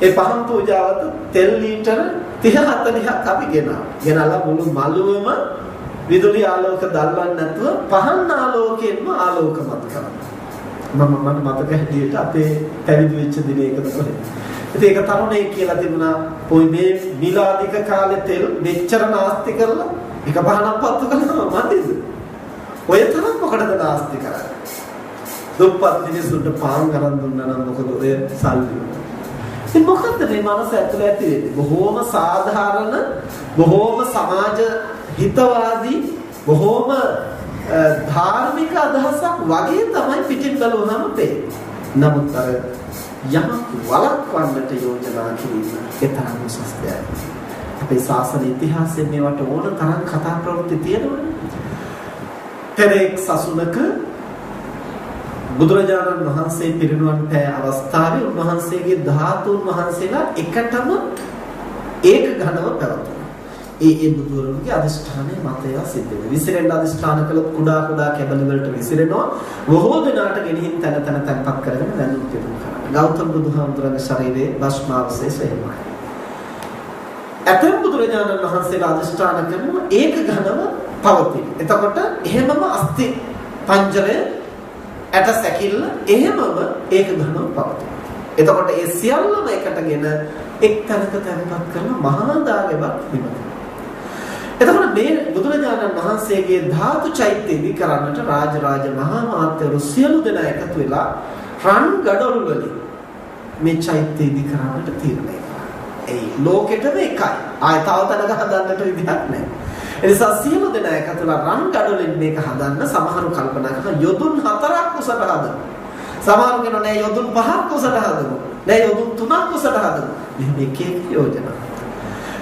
ඒ පහන් පූජාවට තෙල් ලීටර 30-40ක් අපි ගෙනලා මුළු මළුවම විදුලි ආලෝක දැල්වන්නේ නැතුව පහන් ආලෝකයෙන්ම ආලෝකමත් කරනවා. මම මතක හැටියට අපේ පැවිදි වෙච්ච දිනයකට කොහෙද. ඉතින් ඒක තරුණයෙක් කියලා තිබුණා. "පොයි මේ මිලාදික කාලේ තෙල් මෙච්චර නාස්ති කරලා එක පහනක් පත්තු කරනවා මන්දිද? ඔය තරම් මොකටද නාස්ති කරන්නේ? දුප්පත් මිනිස්සුන්ට පාන් ගන්න දුන්නා නම් මොකද ඔය සල්ලි?" ඉතින් මොකද්ද මේ මනස ඇතුළේ ඇති වෙන්නේ? බොහෝම සාධාරණ, බොහෝම සමාජ හිතවාදී, බොහෝම ධාර්මික අදහසක් වගේ තමයි පිටින් බලවනම තේරෙන්නේ. නමුත් අර යමක් වළක්වන්නට යෝජනා කිරීම ඒ තරම් උසස් දෙයක්. අපේ ශාසන ඉතිහාසයේ මේවට ඕන තරම් කතා ප්‍රවෘත්ති තියෙනවනේ. පෙරේක් සසුනක බුදුරජාණන් වහන්සේ පිරිනුවන් පෑ අවස්ථාවේ උන්වහන්සේගේ ධාතුන් වහන්සේලා එකටම ඒක ඝනව පැවතුණා. ඒ බුදුරණගේ අදිෂ්ඨානයේ මතය සිද්ධ වෙනවා. විසිරෙන්න අදිෂ්ඨාන කළොත් කුඩා කුඩා කැබලි වලට විසිරෙනවා. බොහෝ දෙනාට ගෙනihin තන තැන්පත් කරගෙන දැනුම් පිරුම් කරනවා. ගෞතම බුදුහාමුදුරන්ගේ ශරීරයේ භස්මාවශේෂ එහෙමයි. අතම් බුදුරජාණන් වහන්සේලා අදිෂ්ඨාන කරනවා ඒක ඝනව පවතින. එතකොට එහෙමම අස්ති පංජරය ඇට සැකිල්ල එහෙමම ඒක ඝනව පවතින. එතකොට ඒ සියල්ලම එකටගෙන එක් තැනක තැන්පත් කරන මහා දාගෙවත් විමත. එතකොට මේ බුදුරජාණන් වහන්සේගේ ධාතු චෛත්‍ය ඉදි කරන්නට රාජරාජ මහා මාත්‍යවරු සියලු දෙනා එකතු වෙලා රන් ගඩොල් වලින් මේ චෛත්‍ය ඉදි කරන්නට තීරණය කළා. ඒ ලෝකෙටම එකයි. ආය තව තැනක හදන්නට විදිහක් නැහැ. ඒ නිසා සියලු දෙනා එකතු වෙලා රන් ගඩොලින් මේක හදන්න සමහරු කල්පනා කරන යොදුන් 4ක් උසට හදමු. සමහරු කියනවා නෑ යොදුන් 5ක් උසට හදමු. නෑ යොදුන් 3ක් උසට හදමු. මෙහෙම එක එක යෝජනා.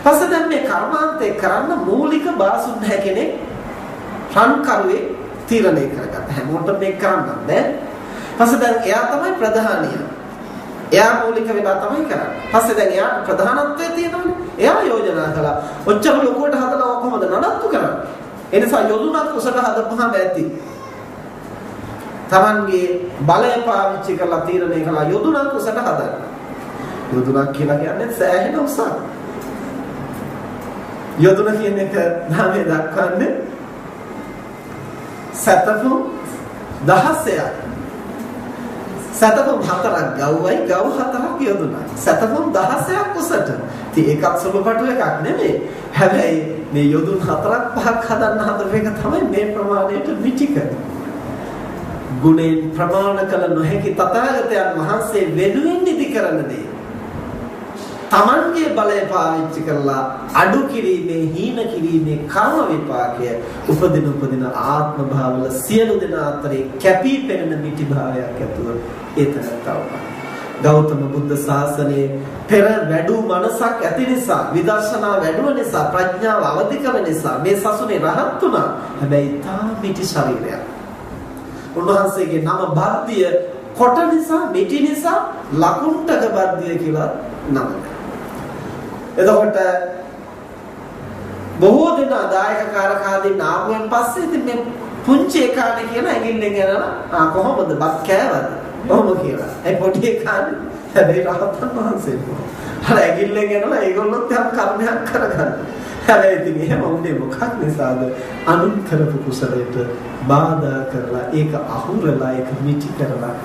පස්සේ දැන් මේ කර්මාන්තේ කරන්න මූලික බාසුන් නැහැ කෙනෙක් රන්කරුවේ තීරණය කරගත්ත. හැමෝටම මේක කරන්න බෑ. පස්සේ දැන් එයා තමයි ප්‍රධානිය. එයා මූලික වෙලා තමයි කරන්නේ. පස්සේ දැන් එයා ප්‍රධානත්වයේ තියෙනවනේ. එයා යෝජනා කළා. ඔච්චර ලොකුවට හදලා කොහොමද නඩත්තු කරන්නේ? ඒ නිසා යොදුනක් උසට හදපුවාම ඇති. තමන්ගේ බලය පාවිච්චි කරලා තීරණය කළා යොදුනක් උසට හදන්න. යොදුනක් කියලා කියන්නේ සෑහෙන උසක්. යොදුන කියන එක ධර්මයේ දක්වන්නේ සතපුම් 16ක්. සතපුම් 4ක් ගව්වයි ගව් 4ක් යොදුනයි. සතපුම් 16ක් උසට. ඉතින් ඒකත් සුළුපටු එකක් නෙමෙයි. හැබැයි මේ යොදුන් 4ක් 5ක් හදන්න හදපු එක තමයි මේ ප්‍රමාණයට මිටික. ගුණෙන් ප්‍රමාණ කළ නොහැකි තථාගතයන් වහන්සේ වෙනුවෙන් ඉදි කරන දේ. තමන්ගේ බලය පාවිච්චි කරලා අඩු කිරීමේ හීන කිරීමේ කර්ම විපාකය උපදින ආත්ම භාවවල සියලු දෙනා අතරේ කැපී පෙනෙන මිටි භාවයක් ඇතුව ඒතරතාව. ගෞතම බුද්ධ ශාසනයේ පෙර වැඩි මනසක් ඇති නිසා විදර්ශනා වැඩුව නිසා ප්‍රඥාව අවදි කරන නිසා මේ සසුනේ රහත් වුණා. හැබැයි තා මිටි ශරීරයක්. උන්වහන්සේගේ නම බද්දිය කොට නිසා මිටි නිසා ලකුණ්ඨක බද්දිය කියලා නම. එතකොට බොහෝ දෙනා දායකකාරක ආදී නාමයෙන් පස්සේ ඉතින් මේ පුංචි එකානේ කියන ඇඟිල්ලෙන් යනවා කොහොමද බත් කෑවද කොහොම කියලා. ඒ පොඩි එකානේ හැබැයි රහතන් වහන්සේ අර ඇගිල්ලෙන් යනවා ඒගොල්ලොත් යම් කර්මයක් කරගන්න. හැබැයි ඉතින් එහෙම වුණේ මොකක් නිසාද? අනුන් කරපු කුසලයට බාධා කරලා ඒක අහුරලා ඒක මිටි කරලා.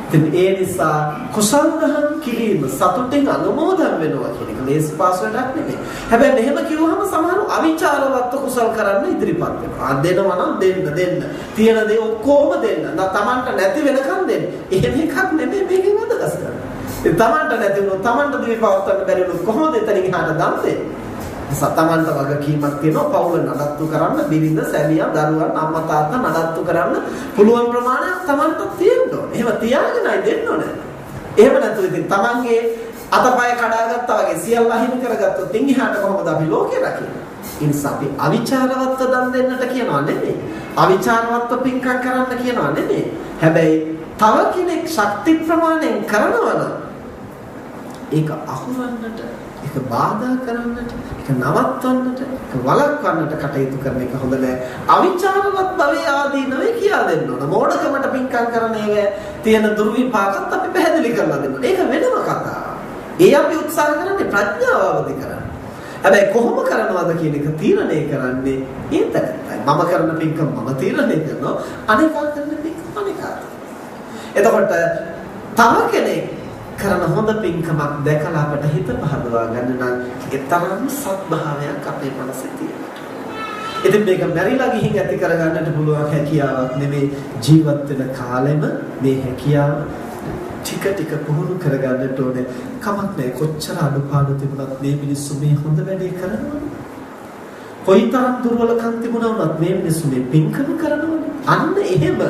ඉතින් ඒ නිසා කුසල් දහම් කිරීම සතුටින් අනුමෝදන් වෙනවා කියන එක ලේසි පාස් වැඩක් නෙමෙයි. හැබැයි මෙහෙම කිව්වහම සමහරව අවිචාරවත් කුසල් කරන්න ඉදිරිපත් වෙනවා. දෙනවා නම් දෙන්න. තියෙන දේ ඔක්කොම දෙන්න. තමන්ට නැති වෙනකන් දෙන්න. එහෙම එකක් නෙමෙයි මේකෙන් අදහස් කරන්නේ. ඒ තමන්ට නැති වුණොත් තමන්ට දිවි පවත්වන්න බැරි වුණොත් කොහොමද එතනින් එහාට දන්නේ? සතමන්ට වගකීමක් තියෙනවා පවුල නඩත්තු කරන්න, බිරිඳ, සැමියා, දරුවන්, අම්මා තාත්තා නඩත්තු කරන්න පුළුවන් ප්‍රමාණයක් තමන්ට තියෙන්න ඕනේ. එහෙම තියාගෙනයි දෙන්න ඕනේ. එහෙම නැතුව ඉතින් තමන්ගේ අතපය කඩාගත්තා වගේ සියල්ල අහිමි කරගත්තොත් ඉන් එහාට කොහොමද අපි ලෝකේ රකින්නේ? ඒ නිසා අපි අවිචාරවත්ව දන් දෙන්නට කියනවා නෙමෙයි. අවිචාරවත්ව පින්කම් කරන්න කියනවා නෙමෙයි. හැබැයි තව කෙනෙක් ශක්ති ප්‍රමාණයෙන් කරනවා නම් ඒක අහුරන්නට, ඒක බාධා කරන්නට, ඒක නවත්වන්නට, ඒක වළක්වන්නට කටයුතු කරන එක හොඳ නෑ. අවිචාරවත් භවයේ ආදීනවේ කියා දෙන්න ඕන. මෝඩකමට පින්කම් කරන ඒවා තියෙන දුර්විපාකත් අපි පැහැදිලි කරලා දෙන්න. ඒක වෙනම කතාවක්. ඒ අපි උත්සාහ කරන්නේ ප්‍රඥාව අවදි කරන්න. හැබැයි කොහොම කරනවද කියන එක තීරණය කරන්නේ ඒතනයි. මම කරන පින්කම් මම තීරණය කරනවා. අනිකා කරන පින්කම් අනිකා. එතකොට තව කෙනෙක් කරන හොඳ පින්කමක් දැකලා අපට හිත පහදවා ගන්න නම් ඒ තරම් සත්භාවයක් අපේ මනසේ තියෙනවා. ඉතින් මේක මැරිලා ගිහින් ඇති කරගන්නට පුළුවන් හැකියාවක් නෙමෙයි, ජීවත් වෙන කාලෙම මේ හැකියාව ටික පුහුණු කරගන්නට ඕනේ. කමක් නැහැ කොච්චර අඩුපාඩු තිබුණත් මේ මිනිස්සු මේ හොඳ වැඩේ කරනවා. කොයිතරම් දුර්වලකම් තිබුණා වුණත් මේ මිනිස්සු මේ පින්කම කරනවා. අන්න එහෙම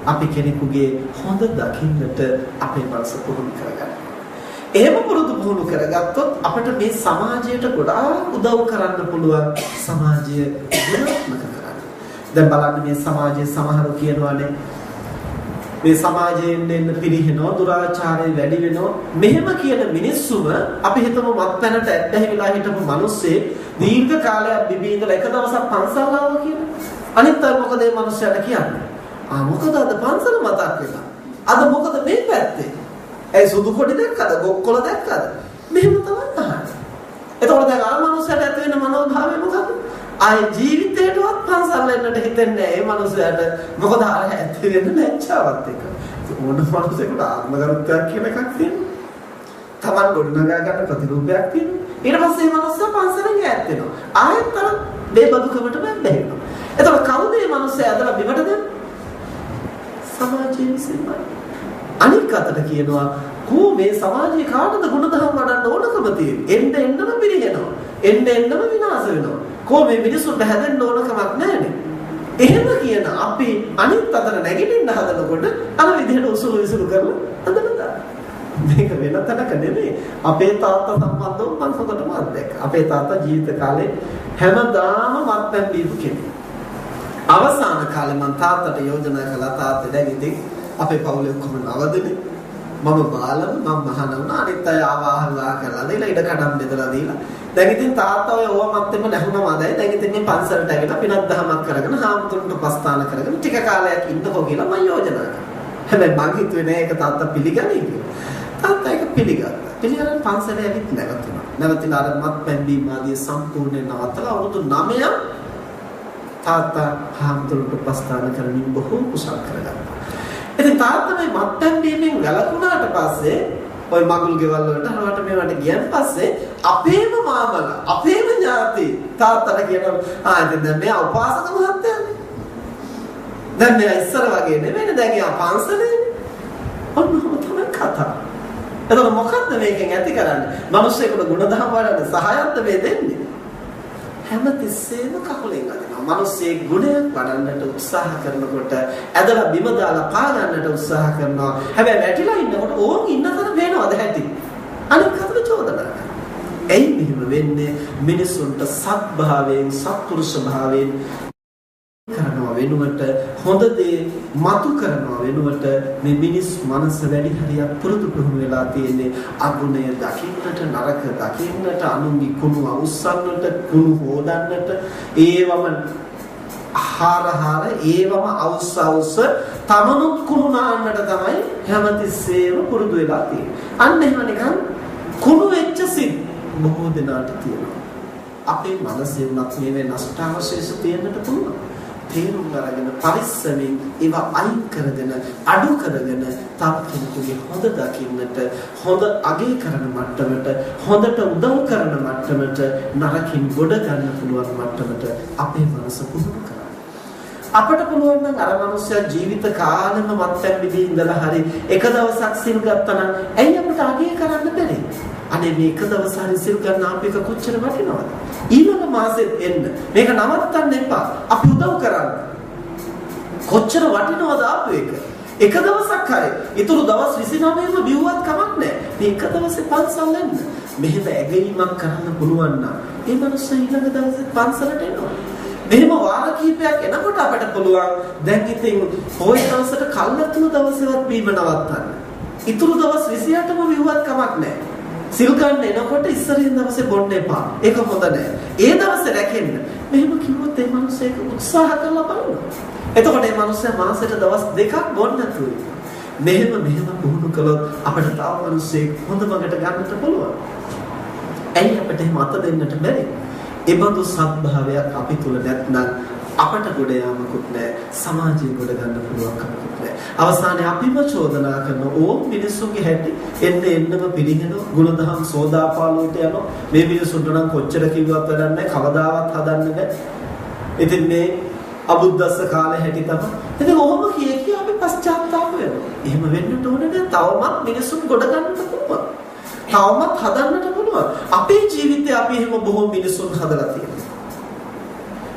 අපි කෙනෙකුගේ හොඳ දකින්නට අපේ මනස පුහුණු කරගන්න. එහෙම පුහුණු කරගත්තොත් අපිට මේ සමාජයට ගොඩාක් උදව් කරන්න පුළුවන්. සමාජය ගුණාත්මක කරන්න. දැන් බලන්න මේ සමාජයේ සමහරව කියනවානේ මේ සමාජයෙන් එන්න පිරිහෙනවා, දුරාචාරය වැඩි වෙනවා. මෙහෙම කියන මිනිස්සුම අපි හිතමු මත්පැනට ඇබ්බැහි වෙලා හිටපු මිනිස්සේ දීර්ඝ කාලයක් බිබී ඉඳලා එක දවසක් පන්සල් ආවා කියලා. අනිත් අය මොකද මේ මිනිස්සයාට කියන්නේ? මොකද අද පන්සල මතක් වෙලා. අද මොකද මේ පැත්තේ? ඒ සුදු කොටි දැක්කද? ගොක්කොල දැක්කද? මෙහෙම තමයි අහන්නේ. එතකොට දැන් අර මනුස්සයාට ඇති වෙන මනෝභාවය මොකද? ආයේ ජීවිතේටවත් පන්සල් එන්නට හිතෙන්නේ නැහැ. මේ මනුස්සයාට මොකද අර ඇති වෙන ලැජ්ජාවත් එක. ඕන මනුස්සයෙකුට ආත්මගරුත්වයක් කියන එකක් තියෙනවා. Taman ගොඩනගා ගන්න ප්‍රතිරූපයක් තියෙනවා. ඊට පස්සේ මේ මනුස්සයා පන්සලෙන් ඈත් වෙනවා. ආයෙත් අර බේබදුකමට බැහැෙනවා. එතකොට කවුද මේ මනුස්සයා ඇදලා බිමට දෙන්නේ? සමාජයේ විසින්මයි. අනික් අතට කියනවා කෝ මේ සමාජයේ කාටද ගුණධර්ම වඩන්න ඕනකම තියෙන්නේ? එන්නම පිරිනවනවා. එන්නම විනාශ වෙනවා. කෝ මේ මිනිසුන්ට හැදෙන්න ඕනකමක් නැහැනේ. එහෙම කියන අපි අනිත් අතට නැගිටින්න හදනකොට අර විදිහට උසුළු විසුළු කරලා හදනවා. මේක වෙන තැනක නෙමෙයි. අපේ තාත්තා සම්බන්ධව මම හොඳටම අත්දැක්කා. අපේ තාත්තා ජීවිත කාලේ හැමදාම මත්පැන් බීපු කෙනෙක්. අවසාන කාලේ මම තාත්තට යෝජනා කළා තාත්තා දැන් ඉතින් අපේ පවුලේ ඔක්කොම නවදනේ මම බාලම මම මහාන වුණා අනිත් අය ආවාහලා කරලා දීලා ඉඩ කඩම් බෙදලා දීලා දැන් ඉතින් තාත්තා ඔය ඕවමත් එක්ක නැහුණම ආදයි දැන් ඉතින් මේ පන්සලට ඇවිල්ලා පිනක් දහමක් කරගෙන හාමුදුරන්ට පස්තාන කරගෙන ටික කාලයක් ඉන්නකෝ කියලා මම යෝජනා කළා. හැබැයි මං හිතුවේ නෑ ඒක තාත්තා පිළිගන්නේ කියලා. තාත්තා ඒක පිළිගත්තා. පිළිගන්න පන්සලේ ඇවිත් නැවතුණා. නැවතිලා අර මත්පැන් බීම ආදී සම්පූර්ණයෙන් නවත්තලා අවුරුදු 9ක් තාත්තා හාමුදුරන්ට පස්තාන කරමින් බොහෝ කුසල් කරගත්තා. ඉතින් තාත්තා මේ මත්පැන් බීමෙන් වැළකුණාට පස්සේ ඔය මගුල් ගෙවල් වලට අරවට මේවට ගියන් පස්සේ අපේම මාමලා අපේම ඥාති තාත්තට කියනවා ඉතින් දැන් මෙයා උපාසක මහත්තයානේ. දැන් මෙයා ඉස්සර වගේ නෙමෙයිනේ දැන් එයා පන්සලේ. ඔන්නම තමයි කතාව. එතකොට මොකද්ද මේකෙන් ඇති කරන්නේ? මිනිස්සෙකුට ගුණධර්ම වලට සහායත්ව මේ දෙන්නේ. හැමතිස්සෙම කකුලෙන් අදිනවා. මිනිස්සේ ගුණයක් වඩන්නට උත්සාහ කරනකොට ඇදලා බිම දාලා පා ගන්නට උත්සාහ කරනවා. හැබැයි වැටිලා ඉන්නකොට ඕන් ඉන්න තර වෙනවද ඇති? අනිත් කතර චෝදනා කරනවා. එයි මෙහෙම වෙන්නේ මිනිසුන්ට සත්භාවයෙන් සත්පුරුෂ භාවයෙන් කරනවා වෙනුවට හොඳ දේ මතු කරනවා වෙනුවට මේ මිනිස් මනස වැඩි හරියක් පුරුදු පුහුණු වෙලා තියෙන්නේ අගුණය දකින්නට නරක දකින්නට අනුන්ගේ කුණු අවුස්සන්නට කුණු හොදන්නට ඒවම ආහාර ඒවම අවුස්ස තමනුත් කුණු නාන්නට තමයි හැමතිස්සෙම පුරුදු වෙලා තියෙන්නේ. අන්න එහෙම නිකන් කුණු වෙච්ච සිත් බොහෝ දෙනාට තියෙනවා. අපේ මනසේ උනත් මේ නෂ්ටාවශේෂ තියෙන්නට පුළුවන්. තේරුම් අරගෙන පරිස්සමෙන් ඒවා අයින් කරගෙන අඩු කරගෙන තව කෙනෙකුගේ හොඳ දකින්නට, හොඳ අගය කරන මට්ටමට, හොඳට උදව් කරන මට්ටමට, නරකින් ගොඩ ගන්න පුළුවන් මට්ටමට අපේ මනස පුහුණු කරන්න. අපට පුළුවන් නම් අර මනුස්සයා ජීවිත කාලෙම මත්පැන් බිඳී ඉඳලා හරි එක දවසක් සිල් ගත්තා නම් ඇයි අපිට අගය කරන්න බැරි? අනේ මේ එක දවස් හරි සිල් ගන්න අපේක කොච්චර වටිනවද? ඊළඟ මාසෙත් එන්න. මේක නවත්තන්න එපා. අපි උදව් කරන්න. කොච්චර වටිනවද ආපු එක? එක දවසක් හරි. ඊතුරු දවස් 29ම බිව්වත් කමක් නැහැ. මේ එක දවසේ පන්සල් යන්න. මෙහෙම ඇගීමක් කරන්න පුළුවන් නම් ඒ මනුස්සයා ඊළඟ දවසේ පන්සලට එනවා. මෙහෙම වාර කිහිපයක් එනකොට අපිට පුළුවන් දැන් ඉතින් පොයි දවසට කල්ලාතුන දවසේවත් බීම නවත්තන්න. ඊතුරු දවස් 28ම බිව්වත් කමක් නැහැ. සිල් ගන්න එනකොට ඉස්සරින් දවසේ බොන්න එපා. ඒක හොඳ නැහැ. ඒ දවසේ රැකෙන්න. මෙහෙම කිව්වොත් ඒ මනුස්සයෙක් උත්සාහ කරලා බලනවා. එතකොට මේ මනුස්සයා මාසෙට දවස් 2ක් බොන්න නැතුයි. මෙහෙම පුහුණු කළොත් අපිට තව මනුස්සයෙක් හොඳ මගට ගන්නට පුළුවන්. ඇයි අපිට එහෙම අත දෙන්නට බැරි? ඒ බඳු සත්භාවයක් අපි තුල නැත්නම් අපට ගොඩ යාමකුත් නැහැ, සමාජයේ ගොඩ ගන්න පුළුවන් කමකුත් නැහැ. අවසානයේ අපිම චෝදනා කරන ඕම් මිනිස්සුන්ගේ හැටි එන්නම පිළිගෙන ගුණධම් සෝදාපාලුවට යනවා. මේ මිනිස්සුන්ට නම් කොච්චර කිව්වත් වැඩක් නැහැ, කවදාවත් හදන්න බෑ. ඉතින් මේ අබුද්දස්ස කාලේ හැටි තමයි. ඉතින් ඔහොම කිය අපි පශ්චාත්තාප වෙනවා. එහෙම වෙන්නට ඕනේ නැහැ. තවමත් මිනිස්සුන් ගොඩ ගන්නට පුළුවන්. තවමත් හදන්නට පුළුවන්. අපේ ජීවිතේ අපි එහෙම බොහෝ මිනිස්සුන් හදලා තියෙනවා.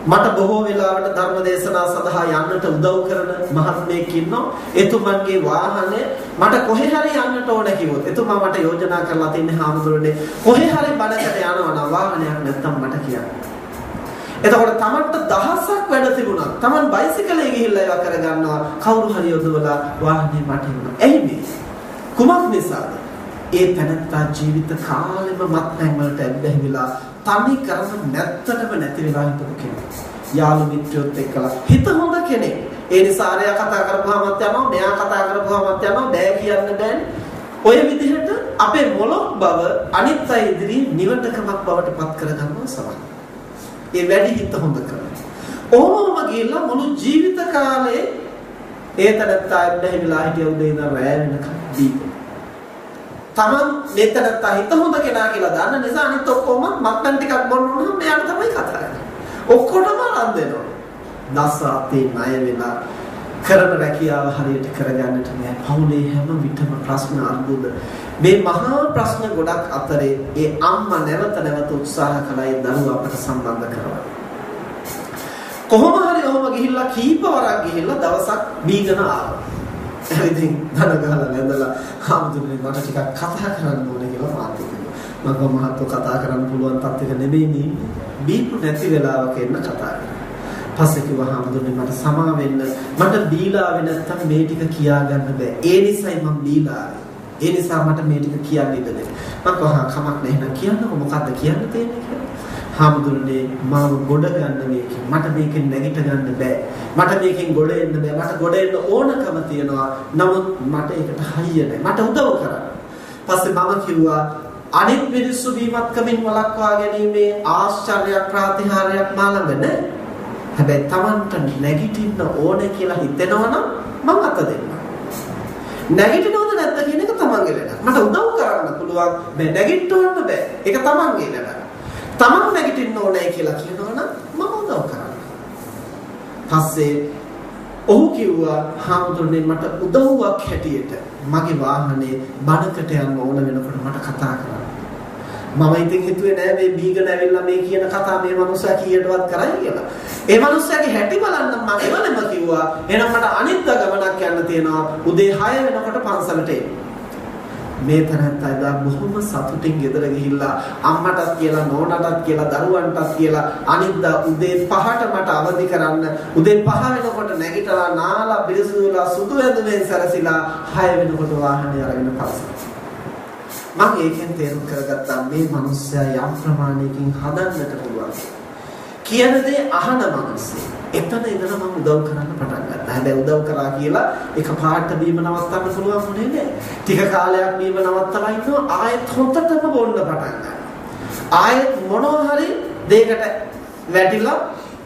මට බොහෝ වෙලාවට ධර්ම දේශනා සඳහා යන්නට උදව් කරන මහත්මයෙක් ඉන්නවා. එතුමන්ගේ වාහනේ මට කොහේ හරි යන්නට ඕන කිව්වොත් එතුමා මට යෝජනා කරලා තින්නේ හාමුදුරනේ කොහේ හරි බඩකට යනවා නම් වාහනයක් නැත්තම් මට කියන්න. එතකොට Tamanට දහසක් වැඩ තිබුණා. Taman බයිසිකලේ ගිහිල්ලා ඒවා කරගන්නවා. කවුරු හරි යොදවලා වාහනේ මට එනවා. ඇයි මේ? කුමක් නිසාද? ඒ තනත්තා ජීවිත කාලෙම මත්පැන් වලට ඇබ්බැහි වෙලා තනි කරම නැත්තටම නැති වෙලා හිටපු කෙනෙක්. යාළු මිත්‍රයොත් එක්කලා හිත හොඳ කෙනෙක්. ඒ නිසා ආරයා කතා කරපුවාමත් යනවා, මෙයා කතා කරපුවාමත් යනවා, බෑ කියන්න බෑනේ. ඔය විදිහට අපේ මොළොක් බව අනිත් අය ඉදිරියේ නිවටකමක් බවට පත් කරගන්නවා සමහර. ඒ වැඩි හිත හොඳ කරනවා. ඕනම ගිහිල්ලා මුළු ජීවිත කාලේ ඒ තනත්තා ඇබ්බැහි වෙලා හිටිය උදේ ඉඳන් රැ වෙනකම් දීපේ. Taman මෙතනත් හිත හොඳ කෙනා කියලා දන්න නිසා අනිත් ඔක්කොම මත්පැන් ටිකක් බොන්න උනහම මෙයාට තමයි කතා කරන්නේ. ඔක්කොටම අරන් දෙනවා. දසාතේ ණය වෙලා කරන රැකියාව හරියට කරගන්නට නෑ. පවුලේ හැම විටම ප්‍රශ්න අර්බුද. මේ මහා ප්‍රශ්න ගොඩක් අතරේ ඒ අම්මා නැවත උත්සාහ කළා ඒ දරුවා අපට සම්බන්ධ කරවන්න. කොහොම හරි ඔහොම ගිහිල්ලා කීප වරක් ගිහිල්ලා දවසක් බීගෙන ආවා. ඉතින් ධන ගහලා වැඳලා හාමුදුරනේ මට ටිකක් කතා කරන්න ඕනේ කියලා මාත් කිව්වා. මම මහත්ව කතා කරන්න පුළුවන් තත්ත්වයක නෙමෙයි නේ. බීපු නැති වෙලාවක එන්න කතා කරා. පස්සේ කිව්වා හාමුදුරනේ මට සමා වෙන්න. මට බීලා ආවේ නැත්තම් මේ ටික කියාගන්න බෑ. ඒ නිසායි මම බීලා ආවේ. ඒ නිසා මට මේ ටික කියන්න ඉඩ දෙන්න. මම කවහා කමක් නැහැ නේද කියන්නකො මොකද්ද කියන්න තියෙන්නේ කියලා. හාමුදුරනේ මාව ගොඩ ගන්න මේකෙන් මට මේකෙන් නැගිට ගන්න බෑ. මට මේකෙන් ගොඩ එන්න බෑ. මට ගොඩ එන්න ඕනකම තියෙනවා. නමුත් මට ඒකට හයිය නැහැ. මට උදව් කරන්න. පස්සේ මම කිව්වා අනිත් මිනිස්සු බීමත්කමින් වළක්වා ගැනීමේ ආශ්චර්යයක් ප්‍රාතිහාර්යයක් මා ළඟ නැහැ. හැබැයි Tamanට නැගිටින්න ඕනේ කියලා හිතෙනවනම් මම අත දෙන්නම්. නැගිටිනවද නැද්ද කියන එක තමන්ගේ වැඩක්. මට උදව් කරන්න පුළුවන්. මේ නැගිටවන්න බෑ. ඒක තමන්ගේ වැඩක්. තමන් නැගිටින්න ඕනේ කියලා කියනවනම් මම උදව් කරන්න. පස්සේ ඔහු කිව්වා හාමුදුරනේ මට උදව්වක් හැටියට මගේ වාහනේ බණකට යන්න ඕන වෙනකොට මට කතා කරන්න. මම ඉතින් හිතුවේ නෑ මේ බීගන ඇවිල්ලා මේ කියන කතා මේ මනුස්සයා කීයටවත් කරයි කියලා. ඒ මනුස්සයාගේ හැටි බලන්න මම එවලම කිව්වා එහෙනම් මට අනිත් ගමනක් යන්න තියෙනවා උදේ 6 වෙනකොට පන්සලට එන්න. මේ තරත්තා එදා බොහොම සතුටින් ගෙදර ගිහිල්ලා අම්මටත් කියලා නෝනටත් කියලා දරුවන්ටත් කියලා අනිද්දා උදේ 5ට මට අවදි කරන්න උදේ 5 වෙනකොට නැගිටලා නාලා පිරිසුදුලා සුදු ඇඳුමෙන් සැරසිලා 6 වෙනකොට වාහනේ අරගෙන පස්සට මම ඒකෙන් තේරුම් කරගත්තා මේ මිනිස්සයා යම් ප්‍රමාණයකින් හදන්නට පුළුවන් කියන දේ අහන මිනිස්සෙ. එතන ඉඳලා මම උදව් කරන්න පටන් ගත්තා. හැබැයි උදව් කරා කියලා එක පාට බීම නවත්තන්න පුළුවන් වුණේ නෑ. ටික කාලයක් බීම නවත්තලා ඉන්නවා ආයෙත් හොතටම බොන්න පටන් ගන්නවා. ආයෙත් මොනවා හරි දෙයකට වැටිලා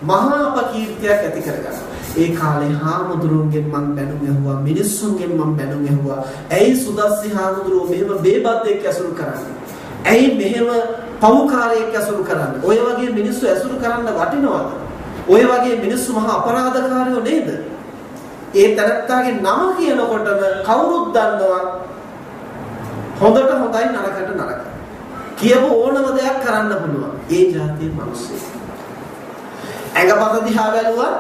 මහා අපකීර්තියක් ඇති කරගන්නවා. ඒ කාලේ හාමුදුරුවන්ගෙන් මම බැනුම් ඇහුවා, මිනිස්සුන්ගෙන් මම බැනුම් ඇහුවා. ඇයි සුදස්සි හාමුදුරුවෝ මෙහෙම බේබද්දෙක් ඇසුරු කරන්නේ? ඇයි මෙහෙම පවුකාරයෙක් ඇසුරු කරන්නේ? ඔය වගේ මිනිස්සු ඇසුරු කරන්න වටිනවද? ඔය වගේ මිනිස්සු මහා අපරාධකාරයෝ නේද? ඒ තරත්තාගේ නම කියනකොටම කවුරුත් දන්නවා හොඳට හොඳයි නරකට නරකයි. කියපු ඕනම දෙයක් කරන්න පුළුවන්. ඒ જાතියේ මිනිස්සු. ඇඟපත දිහා බැලුවා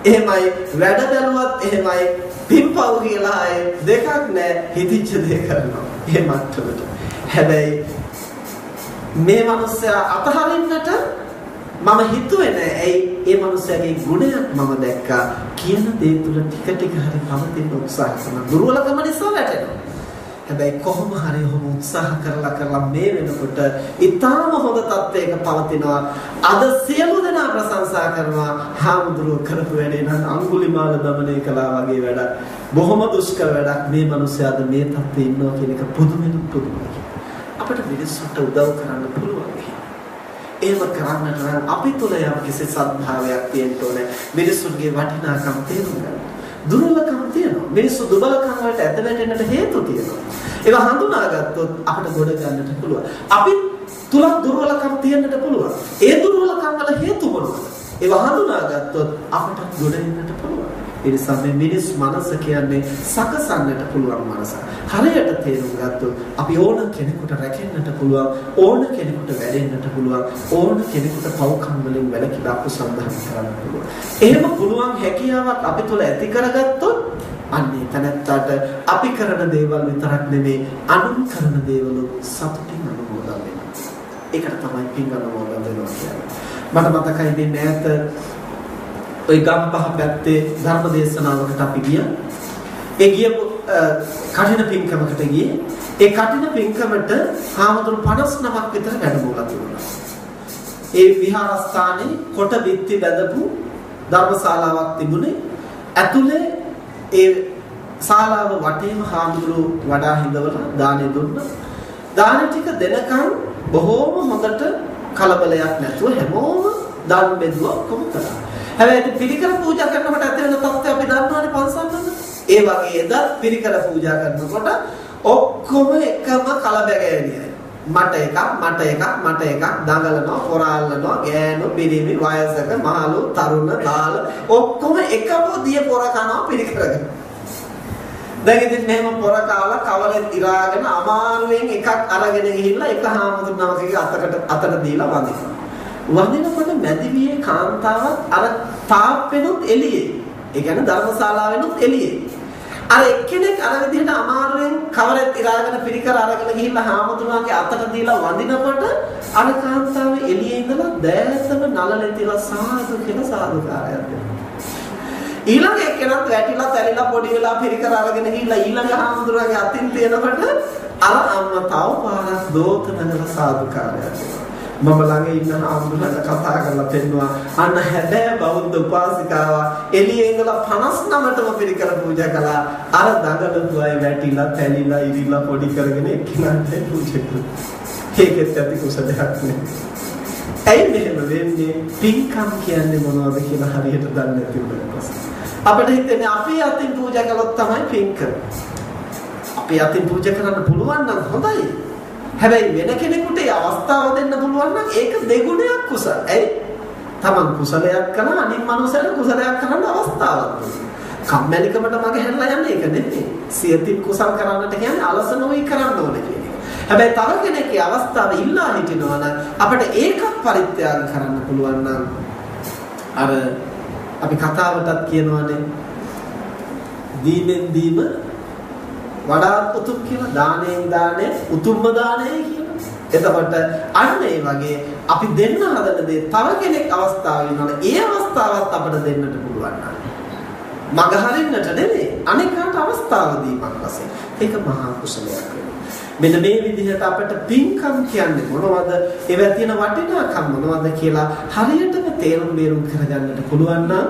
එහෙමයි, වැඩ බැලුවත් එහෙමයි, පිම්පව් කියලා අය දෙකක් නැහැ, හිතිච්ච දේ කරනවා. ඒ මට්ටමට. හැබැයි මේ මිනිස්සයා අතහරින්නට මම හිතුවේ නෑ. ඇයි? ඒ මිනිස්සයාගේ ගුණයක් මම දැක්කා. කියන දේ තුල ටික ටික හරි පවතින උත්සාහ කරන දුර්වලකම නිසා වැටෙනවා. හැබැයි කොහොම හරි ඔහොම උත්සාහ කරලා මේ වෙනකොට ඊටාම හොඳ තත්ත්වයක පවතිනවා. අද සියලු දෙනා ප්‍රශංසා කරනවා හාමුදුරුවෝ කරපු වැඩේ නම් අඟුලිමාල දමනය කළා වගේ වැඩක්. බොහොම දුෂ්කර වැඩක්. මේ මිනිස්සයාද මේ තත්ත්වේ ඉන්නවා කියන එක පුදුමයි. අපිට මිනිස්සුන්ට උදව් කරන්න පුළුවන්. ඒව කරන්නට නම් අපි තුල යම් කිසි සත්භාවයක් තියෙන්න ඕනේ. මිනිස්සුන්ගේ වටිනාකම් තේරුම් ගන්න. දුර්වලකම් තියෙනවා. මිනිස්සු දුබලකම් වලට ඇද වැටෙන්නට හේතු තියෙනවා. ඒවා හඳුනාගත්තොත් අපිට ගොඩ ගන්නට පුළුවන්. අපි තුල දුර්වලකම් තියෙන්නට පුළුවන්. ඒ දුර්වලකම් වල හේතු මොනවද? ඒවා හඳුනාගත්තොත් අපිට ගොඩ එන්නට පුළුවන්. ඒ නිසා මේ මිනිස් මනස කියන්නේ සකසන්නට පුළුවන් මනස. හරියට තේරුම් ගත්තොත් අපි ඕන කෙනෙකුට රැකෙන්නට පුළුවන්, ඕන කෙනෙකුට වැඩෙන්නට පුළුවන්, ඕන කෙනෙකුට පව්කම් වලින් වැළකීලා අකුසල් දහම් කරන්න පුළුවන්. එහෙම පුළුවන් හැකියාවක් අපි තුල ඇති කරගත්තොත් අන්නේ තැනත්තාට අපි කරන දේවල් විතරක් නෙමෙයි අනුන් කරන දේවල් සතුටින් අනුමෝදන් වෙනවා. ඒකට තමයි පින් අනුමෝදන් වෙනවා කියන්නේ. මට මතකයි මේ නැත ඔය ගම්පහ පැත්තේ ධර්ම දේශනාවකට අපි ගියා. ඒ ගියපු කඨින පින්කමකට ගියේ. ඒ කඨින පින්කමට හාමුදුරු 59ක් විතර වැඩමවලා තිබුණා. ඒ විහාරස්ථානයේ කොට බිත්ති බැඳපු ධර්මශාලාවක් තිබුණේ. ඇතුලේ ඒ ශාලාව වටේම හාමුදුරු වඩා හිඳවලා දානෙ දුන්නා. දාන ටික දෙනකන් බොහෝම හොඳට කලබලයක් නැතුව හැමෝම දාන බෙදුවා කොහොම කරා. හැබැයි පිරිකර පූජා කරනකොට ඇති වෙන තත්ත්වය අපි දන්නවනේ පන්සල්වල. ඒ වගේ එදා පිරිකර පූජා කරනකොට ඔක්කොම එකම කලබගෑනියයි. මට එකක් දඟලනවා, පොරාලනවා, ගෑනු, පිරිමි, වයසක, මහලු, තරුණ, දාල ඔක්කොම එකම දිය පොර කනවා පිරිකරගෙන. දැන් ඉතින් මෙහෙම පොර කාලා කවරෙන් ඉරාගෙන අමාරුවෙන් එකක් අරගෙන ගිහිල්ලා එක හාමුදුරුවෝ අතට දීලා වඳිනවා. වඳිනකොට මැදිවියේ කාන්තාවත් අර තාප්පෙනුත් එළියේ. ඒ කියන්නේ ධර්මශාලාවෙනුත් එළියේ. අර එක්කෙනෙක් අර විදිහට අමාරුවෙන් කවරෙත් ඉරාගෙන පිරිකර අරගෙන ගිහිල්ලා හාමුදුරුවන්ගේ අතට දීලා වඳිනකොට අර කාන්තාවේ එළියේ ඉඳලා දෑතම නලලේ තියලා සාදු කියලා සාදුකාරයක් දෙනවා. ඊළඟ එක්කෙනත් වැටිලා තැරිලා පොඩි වෙලා පිරිකර අරගෙන ගිහිල්ලා ඊළඟ හාමුදුරුවන්ගේ අතින් තියනකොට අර අම්මා තව පාරක් දෝතනගලා සාදුකාරයක් දෙනවා. මම ළඟ ඉන්න හාමුදුරුවන්ට කතා කරලා පෙන්නවා අන්න හැබැයි බෞද්ධ උපාසිකාව එළියේ ඉඳලා 59ටම පිරිකර පූජා කළා. අර දඟලපු අය වැටිලා තැලිලා ඉරිලා පොඩි කරගෙන එක්කිනාට පූජා කළා. ඒකෙත් ඇති කුසලයක් නේ. ඇයි මෙහෙම වෙන්නේ? පින්කම් කියන්නේ මොනවද කියලා හරියට දන්නේ නැති උනොත් අපිට හිතෙන්නේ අපි අතින් පූජා කළොත් තමයි පින්කම. අපි අතින් පූජා කරන්න පුළුවන් නම් හොඳයි. හැබැයි වෙන කෙනෙකුට ඒ අවස්ථාව දෙන්න පුළුවන් නම් ඒක දෙගුණයක් කුසල. ඇයි? තමන් කුසලයක් කරන අනිත් මනුස්සයල කුසලයක් කරන්න අවස්ථාවක් තියෙනවා. කම්මැලිකමට මගේ හැරලා යන්නේ ඒක නෙමෙයි. සියතින් කුසල් කරන්නට කියන්නේ අලස නොවි කරන්න ඕනේ කියන එක. හැබැයි තව කෙනෙක්ගේ අවස්ථාව ඉල්ලා හිටිනවා නම් අපිට ඒකත් පරිත්‍යාග කරන්න පුළුවන් නම් අර අපි කතාවටත් කියනවානේ දීමෙන් දීම වඩාත් උතුම් කියලා, දාණයෙන් දාණය උතුම්ම දාණය කියලා. එතකොට අන්න ඒ වගේ අපි දෙන්න හදන දේ තව කෙනෙක් අවස්ථාවේ ඉන්නවනේ ඒ අවස්ථාවත් අපිට දෙන්නට පුළුවන් නම් මග හරින්නට නෙමෙයි අනිකාට අවස්ථාව දීමක් වශයෙන් ඒක මහා කුසලයක් වෙනවා. මෙන්න මේ විදිහට අපිට පින්කම් කියන්නේ මොනවද? ඒවා තියෙන වටිනාකම් මොනවද කියලා හරියටම තේරුම් බේරුම් කරගන්නට පුළුවන් නම්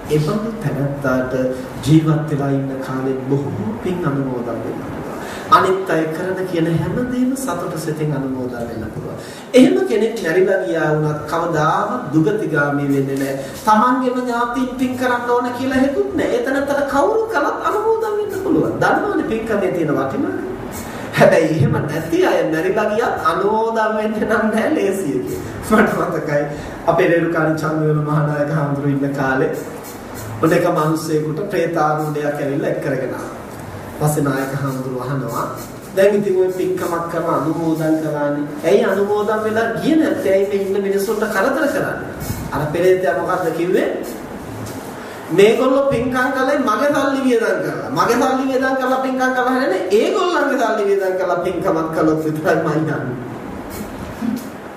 එබඳු තැනත්තාට ජීවත් වෙලා ඉන්න කාලේ බොහෝ පින් අනුමෝදන් වෙනවා. අනිත් අය කරන කියන හැමදේම සතුට සිතින් අනුමෝදන් වෙන්න පුළුවන්. එහෙම කෙනෙක් නැරිලා ගියා වුණත් කවදාවත් දුගතිගාමී වෙන්නේ නැහැ. Tamanගේම ඥාතියින් පින් කරන්න ඕන කියලා හිතුත් නැහැ. එතනතර කවුරු කළත් අනුමෝදන් වෙන්න පුළුවන්. ධර්මයේ පින්කමේ තියෙන වටිනාකම. හැබැයි එහෙම නැති අය නැරිලා ගියත් අනුමෝදන් වෙන්න නම් නැහැ ලේසිය කියලා. මට මතකයි අපේ රේරුකාණී චන්දවල මහානායක හඳුරු ඉන්න කාලේ ඔතේක මිනිස්සෙකුට ප්‍රේතාරූಢයක් ඇවිල්ලා එක් කරගෙන ආවා. පස්සේ නායක හඳුරු අහනවා දැන් ඉතින් ඔය පින්කමක් කරන අනුමෝදන් කරානේ. ඇයි අනුමෝදන් වෙලා ගියේ නැත්තේ? ඇයි මේ ඉන්න මිනිස්සුන්ට කරදර කරන්නේ? අර පෙරේතයා මොකද්ද කිව්වේ? මේගොල්ලෝ පින්කම් කළේ මගේ සල්ලි වියදම් කරලා. මගේ සල්ලි වියදම් කරලා පින්කම් කළා නෙවෙයි. ඒගොල්ලන්ගේ සල්ලි වියදම් කරලා පින්කමක් කළොත් විතරයි මම යන්නේ.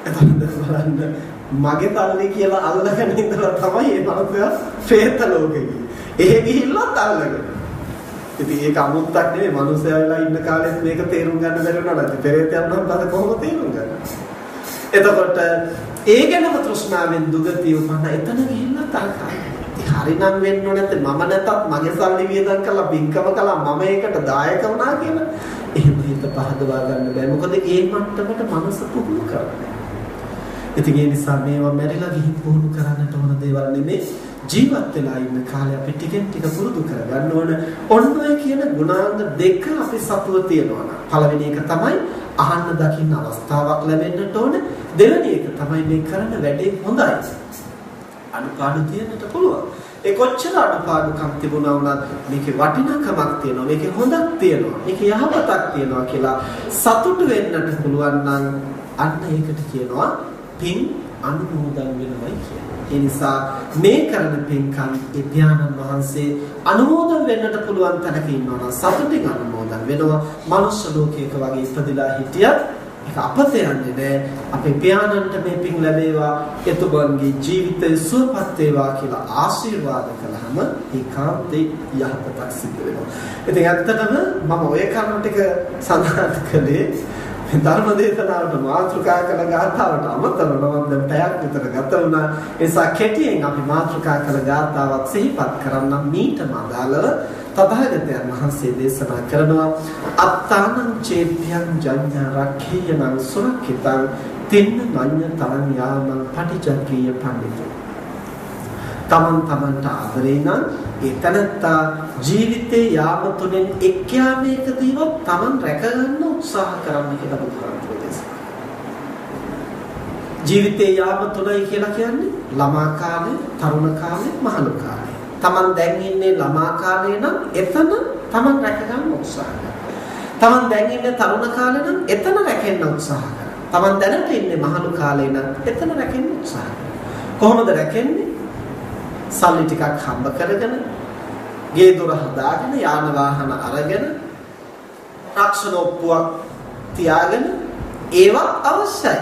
එතකොට බලන්න මගේ සල්ලි කියලා අල්ලගෙන ඉඳලා තමයි මේ මනුස්සයා ප්‍රේත ලෝකෙ ගියේ. එහෙ ගිහිල්ලත් අල්ලගෙන. ඉතින් ඒක අමුත්තක් නෙවෙයි. මනුස්සයා වෙලා ඉන්න කාලෙත් මේක තේරුම් ගන්න බැරි වුණා නැති. පෙරේතයන් නම් බල කොහොමද තේරුම් ගන්නේ? එතකොට ඒ ගැනම තෘෂ්ණාවෙන් දුගතිය උපන්න එතන ගිහිල්ලා තරකයි. හරිනම් වෙන්න ඕනේ නැත්නම් මම නැතත් මගේ සල්ලි වියදම් කරලා පින්කම කළා මම ඒකට දායක වුණා කියලා එහෙම හිත පහදවා ගන්න බෑ. මොකද ඒ මට්ටමට මනස පුහුණු කරන්නේ. ඉතින් ඒ නිසා මේවා මැරිලා ගිහින් පුහුණු කරන්නට ඕන දේවල් නෙමෙයි. ජීවත් වෙලා ඉන්න කාලේ අපි ටිකෙන් ටික පුරුදු කරගන්න ඕන. ඔන්න ඔය කියන ගුණාංග දෙක අපි සතුව තියනවා නම් පළවෙනි එක තමයි අහන්න දකින්න අවස්ථාවක් ලැබෙන්නට ඕන. දෙවෙනි එක තමයි මේ කරන වැඩේ හොඳයි. අනුපාඩු තියෙන්නට පුළුවන්. ඒ කොච්චර අනුපාඩුකම් තිබුණා වුණත් මේකේ වටිනාකමක් තියෙනවා, මේකේ හොඳක් තියෙනවා, මේකේ යහපතක් තියෙනවා කියලා සතුටු වෙන්නට පුළුවන් නම් අන්න ඒකට කියනවා පින් අනුමෝදන් වෙනවයි කියන්නේ. ඒ නිසා මේ කරන පින්කම් ඒ ධානන් වහන්සේ අනුමෝදන් වෙන්නට පුළුවන් තැනක ඉන්නවා නම් සතුටින් අනුමෝදන් වෙනවා. මනුෂ්‍ය ලෝකයක වගේ ඉපදලා හිටියත් ඒක අපත යන්නේ නැහැ. අපේ පියාණන්ට මේ පින් ලැබේවා, එතුමන්ගේ ජීවිතය සුවපත් වේවා කියලා ආශිර්වාද කළාම ඒකාන්තේ යහපතක් සිද්ධ වෙනවා. ඉතින් ඇත්තටම මම ඔය කරුණු ටික සඳහන් කළේ ධර්ම දේශනාවට මාතෘකා කළ ගාථාවට අමතරව මම දැන් පැයක් විතර ගත වුණා. ඒ නිසා කෙටියෙන් අපි මාතෘකා කළ ගාථාවක් සිහිපත් කරන්න මීට මදාලව තථාගතයන් වහන්සේ දේශනා කරනවා අත්තානං චේභ්‍යං ජඤ්ඤා රක්ඛේයං සුරක්ඛිතං තින්න මඤ්ඤ තරං යාමං පටිජක්ඛීය පඬිතු. තමන්ට ආදරේ නම් ඒ තනත්තා ජීවිතේ යාම තුනෙන් එක් යාමයකදීවත් තමන් රැක ගන්න උත්සාහ කරන්න කියලා බුදුහාමුදුරුවෝ දේශනා කළා. ජීවිතේ යාම තුනයි කියලා කියන්නේ ළමා කාලේ, තරුණ කාලේ, මහලු කාලේ. තමන් දැන් ඉන්නේ ළමා කාලේ නම් එතන තමන් රැක ගන්න උත්සාහ කරනවා. තමන් දැන් ඉන්නේ තරුණ කාලේ නම් එතන රැකෙන්න උත්සාහ කරනවා. තමන් දැනට ඉන්නේ මහලු කාලේ නම් එතන රැකෙන්න උත්සාහ කරනවා. කොහොමද රැකෙන්නේ? සල්ලි ටිකක් හම්බ කරගෙන, ගේ දොර හදාගෙන, යාන වාහන අරගෙන, රක්ෂණ ඔප්පුවක් තියාගෙන ඒවා අවශ්‍යයි.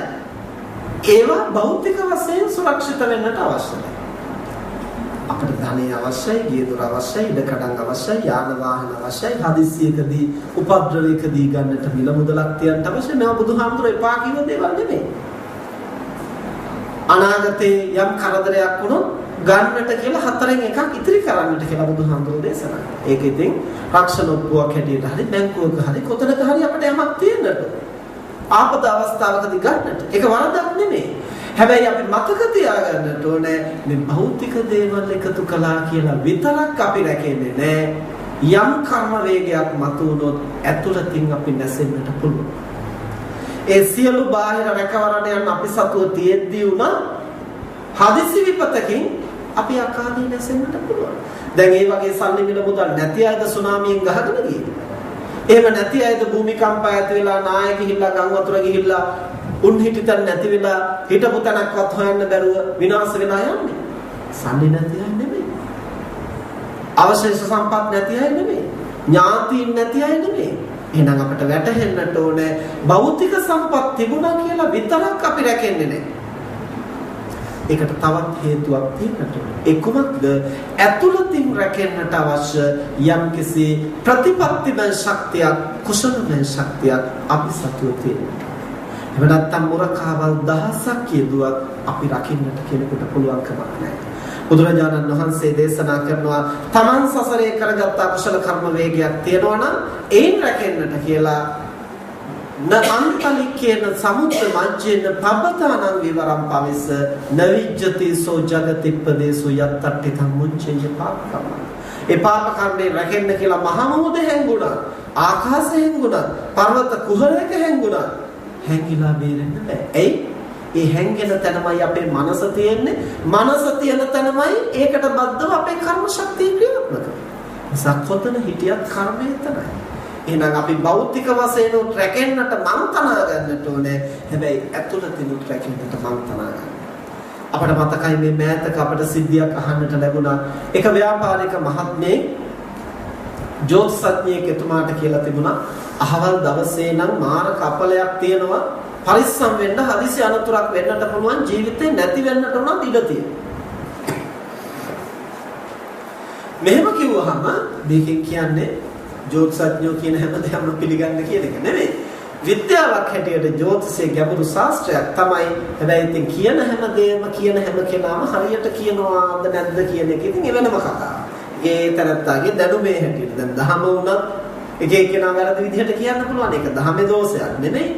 ඒවා භෞතික වශයෙන් සුරක්ෂිත වෙන්නට අවශ්‍යයි. අපිට ධනෙ අවශ්‍යයි, ගේ දොර අවශ්‍යයි, ඉඩකඩම් අවශ්‍යයි, යාන වාහන අවශ්‍යයි, හදිස්සියකදී උපද්‍රවයකදී ගන්නට මිල මුදලක් තියන්න අවශ්‍යයි. මේවා බුදුහාමුදුරුවෝ එපා කියන දේවල් නෙමෙයි. අනාගතේ යම් කරදරයක් වුණොත් ගන්නට කියලා හතරෙන් එකක් ඉතිරි කරන්නට කියලා බුදුහාමුදුරුවෝ දේශනා කළා. ඒක ඉතින් රක්ෂණ ඔප්පුවක් හැටියට හරි බැංකුවක හරි කොතනක හරි අපිට යමක් තියෙන්නට. ආපද අවස්ථාවකදී ගන්නට. ඒක වරදක් නෙමෙයි. හැබැයි අපි මතක තියාගන්නට ඕනේ මේ භෞතික දේවල් එකතු කළා කියලා විතරක් අපි රැකෙන්නේ නැහැ. යම් කර්ම වේගයක් මතුවුනොත් ඇතුළතින් අපි නැසෙන්නට පුළුවන්. ඒ සියලු බාහිර රැකවරණයන් අපි සතුව තියෙද්දී උනා හදිසි විපතකින් අපි අකාලේ නැසෙන්නට පුළුවන්. දැන් මේ වගේ සල්ලි මිල මුදල් නැති අයද සුනාමියෙන් ගහගෙන ගියේ. එහෙම නැති අයද භූමිකම්ප ඇති වෙලා නාය ගිහිල්ලා ගම් වතුර ගිහිල්ලා උන් හිටිතන් නැති වෙලා හිටපු තැනක්වත් හොයන්න බැරුව විනාශ වෙලා යන්නේ. සල්ලි නැති අය නෙමෙයි. අවශේෂ සම්පත් නැති අය නෙමෙයි. ඥාතීන් නැති අය නෙමෙයි. එහෙනම් අපිට වැටහෙන්නට ඕනේ භෞතික සම්පත් තිබුණා කියලා විතරක් අපි රැකෙන්නේ නැහැ. ඒකට තවත් හේතුවක් තියෙන්නට ඕනේ. ඒ කුමක්ද? ඇතුළතින් රැකෙන්නට අවශ්‍ය යම්කිසි ප්‍රතිපත්තිමය ශක්තියක්, කුසලමය ශක්තියක් අපි සතුව තියෙනවා. එහෙම නැත්නම් මුරකාවල් දහසක් කියදුවත් අපි රකින්නට කෙනෙකුට පුළුවන් කමක් නැහැ. බුදුරජාණන් වහන්සේ දේශනා කරනවා තමන් සසරේ කරගත් අකුසල කර්ම වේගයක් තියෙනවා නම් ඒන් රැකෙන්නට කියලා න අන්තලිකේන සමුද්ද මජ්ජේන පබ්බතානං විවරම් පවිස්ස නවිජ්ජති සෝ ජගතිප්පදේසු යත්තට්ටි තම්මුච්චේ පාපකම. ඒ පාප කර්මේ රැකෙන්න කියලා මහා මොහොත හැංගුණා, ආකාශය හැංගුණා, පර්වත කුහරයක හැංගුණා. හැංගිලා බේරෙන්න බෑ. එයි ඒ හැංගෙන තැනමයි අපේ මනස තියෙන්නේ. මනස තියෙන තැනමයි ඒකට බද්ධව අපේ කර්ම ශක්තිය ක්‍රියාත්මක. සක්කොතන හිටියත් කර්මය තමයි. එහෙනම් අපි භෞතික වශයෙන් රැකෙන්නට මං තනා ගන්නට ඕනේ. හැබැයි ඇතුළතින් රැකෙන්නට මං තනා ගන්න. අපිට මතකයි මේ මෑතක අපිට සිද්ධියක් අහන්නට ලැබුණා. එක ව්‍යාපාරික මහත්මයෙක් ජෝතිෂඥයෙක් එතුමාට කියලා තිබුණා අහවල් දවසේ නම් මාර කපලයක් තියෙනවා. පරිස්සම් වෙන්න, හදිසි අනතුරක් වෙන්නට පුළුවන්, ජීවිතේ නැති වෙන්නට උනත් ඉඩ තියෙනවා. මෙහෙම කිව්වහම මේකෙන් කියන්නේ ජෝතිෂඥයෝ කියන හැමදේම පිළිගන්න කියන එක නෙමෙයි. විද්‍යාවක් හැටියට ජෝතිෂයේ ගැඹුරු ශාස්ත්‍රයක් තමයි. හැබැයි ඉතින් කියන හැමදේම කියන හැම කෙනාම හරියට කියනවාද නැද්ද කියන එක ඉතින් වෙනම කතාවක්. ඒ තරත්තාගේ දැනුමේ හැටියට දැන් දහම වුණත් එක එක්කෙනා වැරදි විදිහට කියන්න පුළුවන්. ඒක දහමේ දෝෂයක් නෙමෙයි.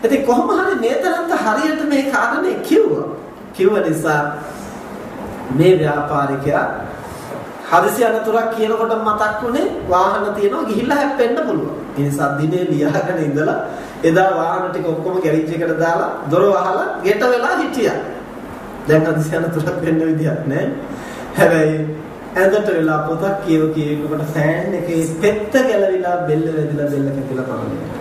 ඉතින් කොහොම හරි මේ තරත්ත හරියට මේ කාරණේ කිව්ව නිසා මේ ව්‍යාපාරිකයා හදිසි අනතුරක් කියනකොට මතක් වුණේ වාහන තියෙනවා ගිහිල්ලා හැප්පෙන්න පුළුවන්. ඒ නිසා දිනේ ලියාගෙන ඉඳලා එදා වාහන ටික ඔක්කොම ගෑරේජ් එකට දාලා දොර වහලා ගෙට වෙලා හිටියා. දැන් හදිසි අනතුරක් වෙන්න විදියක් නැහැ. හැබැයි ඇඳට වෙලා පොතක් කියනකොට ෆෑන් එකේ පෙත්ත ගැලවිලා බෙල්ල වැදිලා බෙල්ල කැපිලා පරලෙනවා.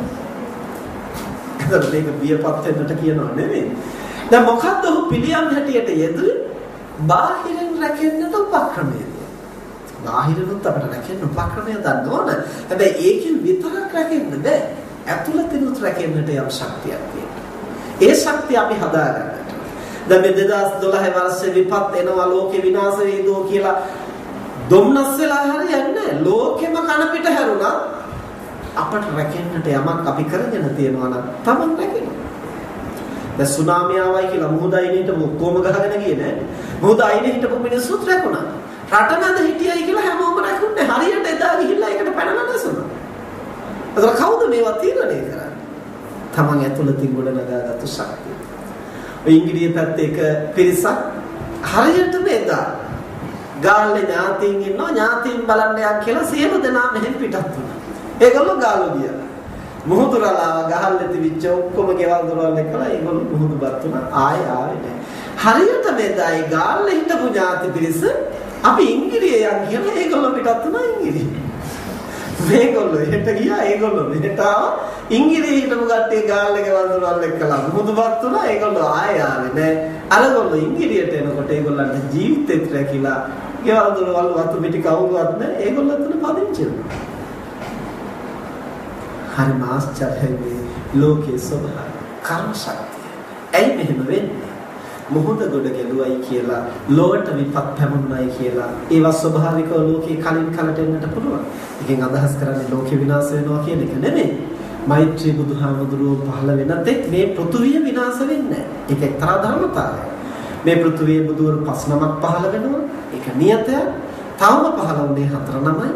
ඒක මේක බියපත් වෙන්නට කියනවා නෙමෙයි. දැන් මොකද්ද ඔහු පිළියම් හැටියට යෙදුවේ? බාහිරින් රැකෙන්නට උපක්‍රමය. බාහිරිනුත් අපිට රැකෙන්න උපක්‍රමය ගන්න ඕන. හැබැයි ඒකෙන් විතරක් රැකෙන්න බෑ. ඇතුළතිනුත් රැකෙන්නට යම් ශක්තියක් තියෙනවා. ඒ ශක්තිය අපි හදාගන්න. දැන් මේ 2012 වර්ෂේ විපත් එනවා ලෝකේ විනාශ වේදෝ කියලා දුම්නස් වෙලා හරියන්නේ ලෝකෙම කන පිට හැරුණා අපට රැකෙන්නට යමක් අපි කරගෙන තියනවා නම් තමන් රැකෙනවා. දැන් සුනාමිය ආවයි කියලා මුහුද අයිනෙට ඔක්කොම ගහගෙන ගියේ නෑ. මුහුද අයිනෙ හිටපු මිනිස්සුත් රැකුණා. රට නැද හිටියයි කියලා හැමෝම රැකුන්නේ. හරියට එදා ගිහිල්ලා ඒකට පැනලා නැසුණා. ඒතර කවුද මේවා තීරණය කරන්නේ? තමන් ඇතුළතින් ගොඩනගාගත්තු ශක්තිය. ඔය ඉංග්‍රීසි පැත්තේ එක පිරිසක් හරියට මේදා ගාල්ලේ ඥාතීන් ඉන්නවා ඥාතීන් බලන්න යක් කියලා සියලු දෙනා මෙහෙන් පිටත් වුණා. ඒගොල්ලෝ ගාල්ලෝ ගියා. මුහුදුරලා ගහල්ලේ තිබිච්ච ඔක්කොම ගෙවල් දොරවල් එකලා ඒගොල්ලෝ මුහුදුපත් වුණා. ආයේ නැහැ. හරියට මේදා ඒ ගාල්ලේ හිටපු ඥාති පිරිස අපි ඉංග්‍රීසි යන් කියලා ඒගොල්ලෝ පිටත් වුණා ඉංග්‍රීසි. මේගොල්ලෝ එහෙට ගියා ඒගොල්ලෝ මෙහෙට ආවා ඉංග්‍රීසි හිටපු කට්ටිය ගාල්ලේ ගෙවල් දොරවල් එක්කලා මුහුදුපත් වුණා. ඒගොල්ලෝ ආයේ නැහැ. අරගොල්ලෝ ඉංග්‍රීසියට එනකොට ඒගොල්ලන්ට ජීවිතේත් රැකිලා ගෙවල් දොරවල් වතු පිටි කවුරුවත් නැහැ. ඒගොල්ලෝ අතන පදිංචි වුණා. හරි මාස්චර්යයි ලෝකයේ ස්වභාවය කර්ම ශක්තිය. ඇයි මෙහෙම වෙන්නේ? මොහොත ගොඩ ගැලුවයි කියලා ලෝකට විපත් පැමුණුනායි කියලා ඒවා ස්වභාවිකව ලෝකේ කලින් කලට එන්නට පුළුවන්. එකෙන් අදහස් කරන්නේ ලෝකෙ විනාශ වෙනවා කියන එක නෙමෙයි. මෛත්‍රී බුදුහාමුදුරුවෝ පහළ වෙනතෙක් මේ පෘථුවිය විනාශ වෙන්නේ නැහැ. ඒක එක්තරා ධර්මතාවයක්. මේ පෘථුවියේ බුදුවරු 5 නමක් පහළ වෙනවා. ඒක නියතයක්. තවම පහළ වුණේ 4 නමයි.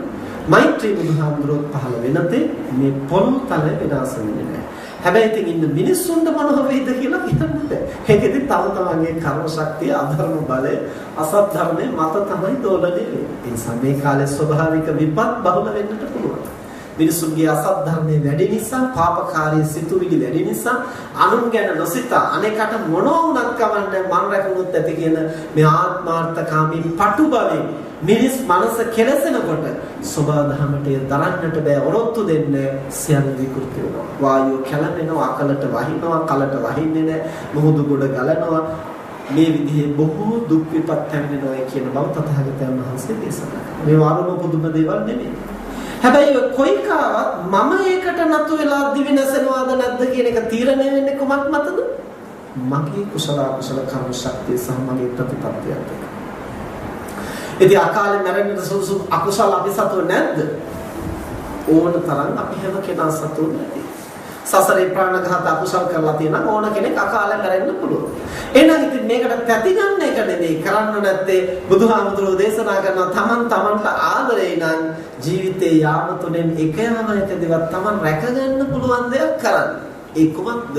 මෛත්‍රී බුදුහාමුදුරුවෝ පහළ වෙනතේ මේ පොළොව තල විනාශ වෙන්නේ නැහැ. හැබැයි ඉතින් ඉන්න මිනිස්සුන්ට මොනව වෙයිද කියලා කියන්න බෑ. ඒකෙදි තම තමන්ගේ කර්ම ශක්තිය, අධර්ම බලය, අසත් ධර්මයේ මත තමයි දෝලණය වෙන්නේ. ඒ නිසා මේ කාලේ ස්වභාවික විපත් බහුල වෙන්නට පුළුවන්. මිනිසුන්ගේ අසත් ධර්මයේ වැඩි නිසා, පාපකාරී සිතුවිලි වැඩි නිසා, අනුන් ගැන නොසිතා අනේකට මොනවා වුණත් කවන්නේ මන් රැකුණොත් ඇති කියන මේ ආත්මාර්ථකාමී පටු බවේ මිනිස් මනස කෙලසෙනකොට සබා දහමට දරන්නට බෑ. ඔරොත්තු දෙන්නේ සියල්ල විකෘති වෙනවා. වායුව කැළඹෙනවා, අකලට වහිනවා, කලට වහින්නේ නැහැ, මුහුදු ගොඩ ගලනවා. මේ විදිහේ බොහෝ දුක් විපත් හැමෙනවා කියන බව තථාගතයන් වහන්සේ දේශනා කළා. මේ වරුම පුදුම දේවල් නෙමෙයි. හැබැයි කොයි කාවත් මම ඒකට නතු වෙලා දිවි නැසෙනවාද නැද්ද කියන එක තීරණය වෙන්නේ කොමත් මතද? මගේ කුසල අකුසල කර්ම ශක්තිය සහ මගේ ප්‍රතිපත්තියත් එක්ක. ඉතින් අකාලේ මැරෙන්න සුසු අකුසල අපි සතුව නැද්ද? ඕන තරම් අපි හැම කෙනා සතුව නැති. සසරේ ප්‍රාණඝාත අකුසල් කරලා තියෙනවා ඕන කෙනෙක් අකාලේ මැරෙන්න පුළුවන්. එහෙනම් ඉතින් මේකට පැති ගන්න එක නෙමෙයි කරන්න නැත්තේ බුදුහාමුදුරුවෝ දේශනා කරන තමන්ට ආදරේ නම් ජීවිතේ යාම තුනෙන් එකම එකදිවත් තමන් රැකගන්න පුළුවන් දෙයක් කරන්න. ඒ කුමක්ද?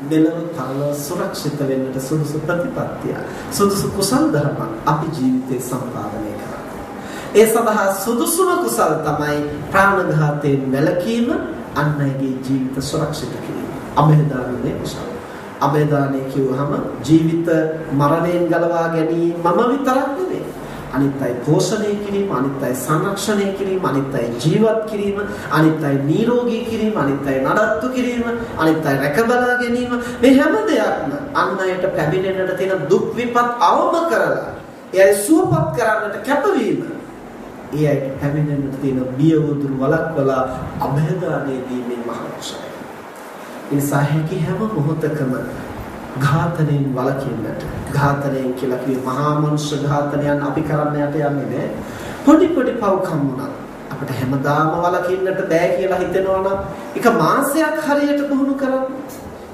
මෙලොව පරලොව සුරක්ෂිත වෙන්නට සුදුසු ප්‍රතිපත්තිය. සුදුසු කුසල් ධර්ම අපි ජීවිතේ සම්පාදනය කරන්න. ඒ සඳහා සුදුසුම කුසල් තමයි ප්‍රාණඝාතයෙන් වැළකීම, අන් අයගේ ජීවිත සුරක්ෂිත කිරීම. අභයදානයේ කුසල. අභයදානය කියවහම ජීවිත මරණයෙන් ගලවා ගැනීමම විතරක් නෙවෙයි. අනිත් අය පෝෂණය කිරීම, අනිත් අය සංරක්ෂණය කිරීම, අනිත් අය ජීවත් කිරීම, අනිත් අය නිරෝගී කිරීම, අනිත් අය නඩත්තු කිරීම, අනිත් අය රැකබලා ගැනීම, මේ හැම දෙයක්ම අන් අයට පැමිණෙන්නට තියෙන දුක් විපත් අවම කරලා එයයි සුවපත් කරන්නට කැපවීම. ඒ අයට පැමිණෙන්නට තියෙන බිය වදුරු වළක්වලා අභයදානයේ දීමේ මහ කුසලයි. ඒ නිසා හැකි හැම මොහොතකම ඝාතනයෙන් වළකින්නට. ඝාතනයෙන් කියලා කිව්වේ මහා මනුෂ්‍ය ඝාතනයන් අපි කරන්න යන්නේ නැහැ. පොඩි පව්කම් වුණා. අපිට හැමදාම වළකින්නට බෑ කියලා හිතෙනවා නම් එක මාසයක් හරියට පුහුණු කරන්න.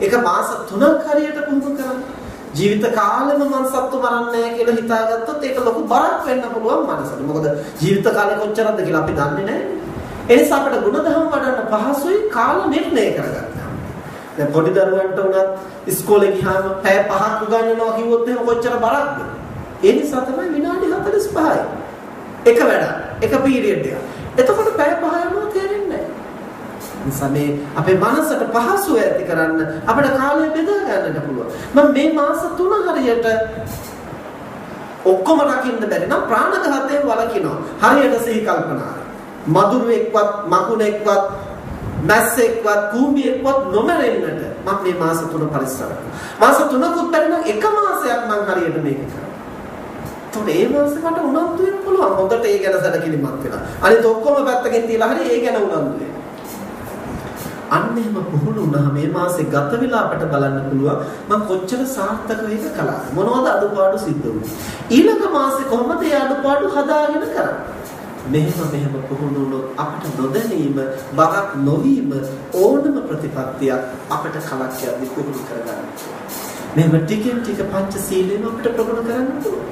එක මාස 3ක් හරියට පුහුණු කරන්න. ජීවිත කාලෙම මං සත්තු මරන්නේ නැහැ කියලා හිතාගත්තොත් ඒක ලොකු බරක් වෙන්න පුළුවන් මනසට. මොකද ජීවිත කාලය කොච්චරද කියලා අපි දන්නේ නැහැ. ඒ නිසා අපිට ගුණධර්ම වඩන්න පහසුයි කාල නිර්ණය කරගන්න. දැන් පොඩි දරුවන්ට උනත් ඉස්කෝලේ ගියාම පැය 5ක් උගන්වනවා කිව්වොත් එහෙම කොච්චර බරක්ද? ඒ නිසා තමයි විනාඩි 45යි. එක වැඩ, එක පීරියඩ් එක. එතකොට පැය 5 යනවා තේරෙන්නේ නැහැ. නිසා මේ අපේ මනසට පහසුව ඇති කරන්න අපිට කාලය බෙදා ගන්නට පුළුවන්. මම මේ මාස 3 හරියට ඔක්කොම රකින්න බැරි නම් ප්‍රාණඝාතයෙන් වළකිනවා. හරියට සිහි කල්පනා. මදුරුවෙක්වත්, මකුණෙක්වත්, මැස්සෙක්වත්, කූඹියෙක්වත් නොමරෙන්නට මම මේ මාස 3 පරිස්සම් කරනවා. මාස 3කුත් බැරි නම් එක මාසයක් මම හරියට මේක කරනවා. එතකොට ඒ මාසෙ මට උනන්දු වෙන්න පුළුවන්. හොඳට ඒ ගැන සැලකිලිමත් වෙලා. අනිත් ඔක්කොම පැත්තකින් තියලා හරි ඒ ගැන උනන්දු වෙන්න. අන්න එහෙම පුහුණු වුණාම මේ මාසේ ගත වෙලා අපට බලන්න පුළුවන් මම කොච්චර සාර්ථකව ඒක කළාද මොනවද අඩුපාඩු සිද්ධ වුනේ ඊළඟ මාසේ කොහොමද ඒ අඩුපාඩු හදාගෙන කරන්නේ මෙහෙම පුහුණු වුණොත් අපට නොදැනීම බවක් නොවීම ඕනම ප්‍රතිපත්තියක් අපට කලක් යද්දී පුහුණු කරගන්න මෙහෙම ටිකෙන් ටික පංචශීලයෙන් අපිට ප්‍රගුණ කරන්න පුළුවන්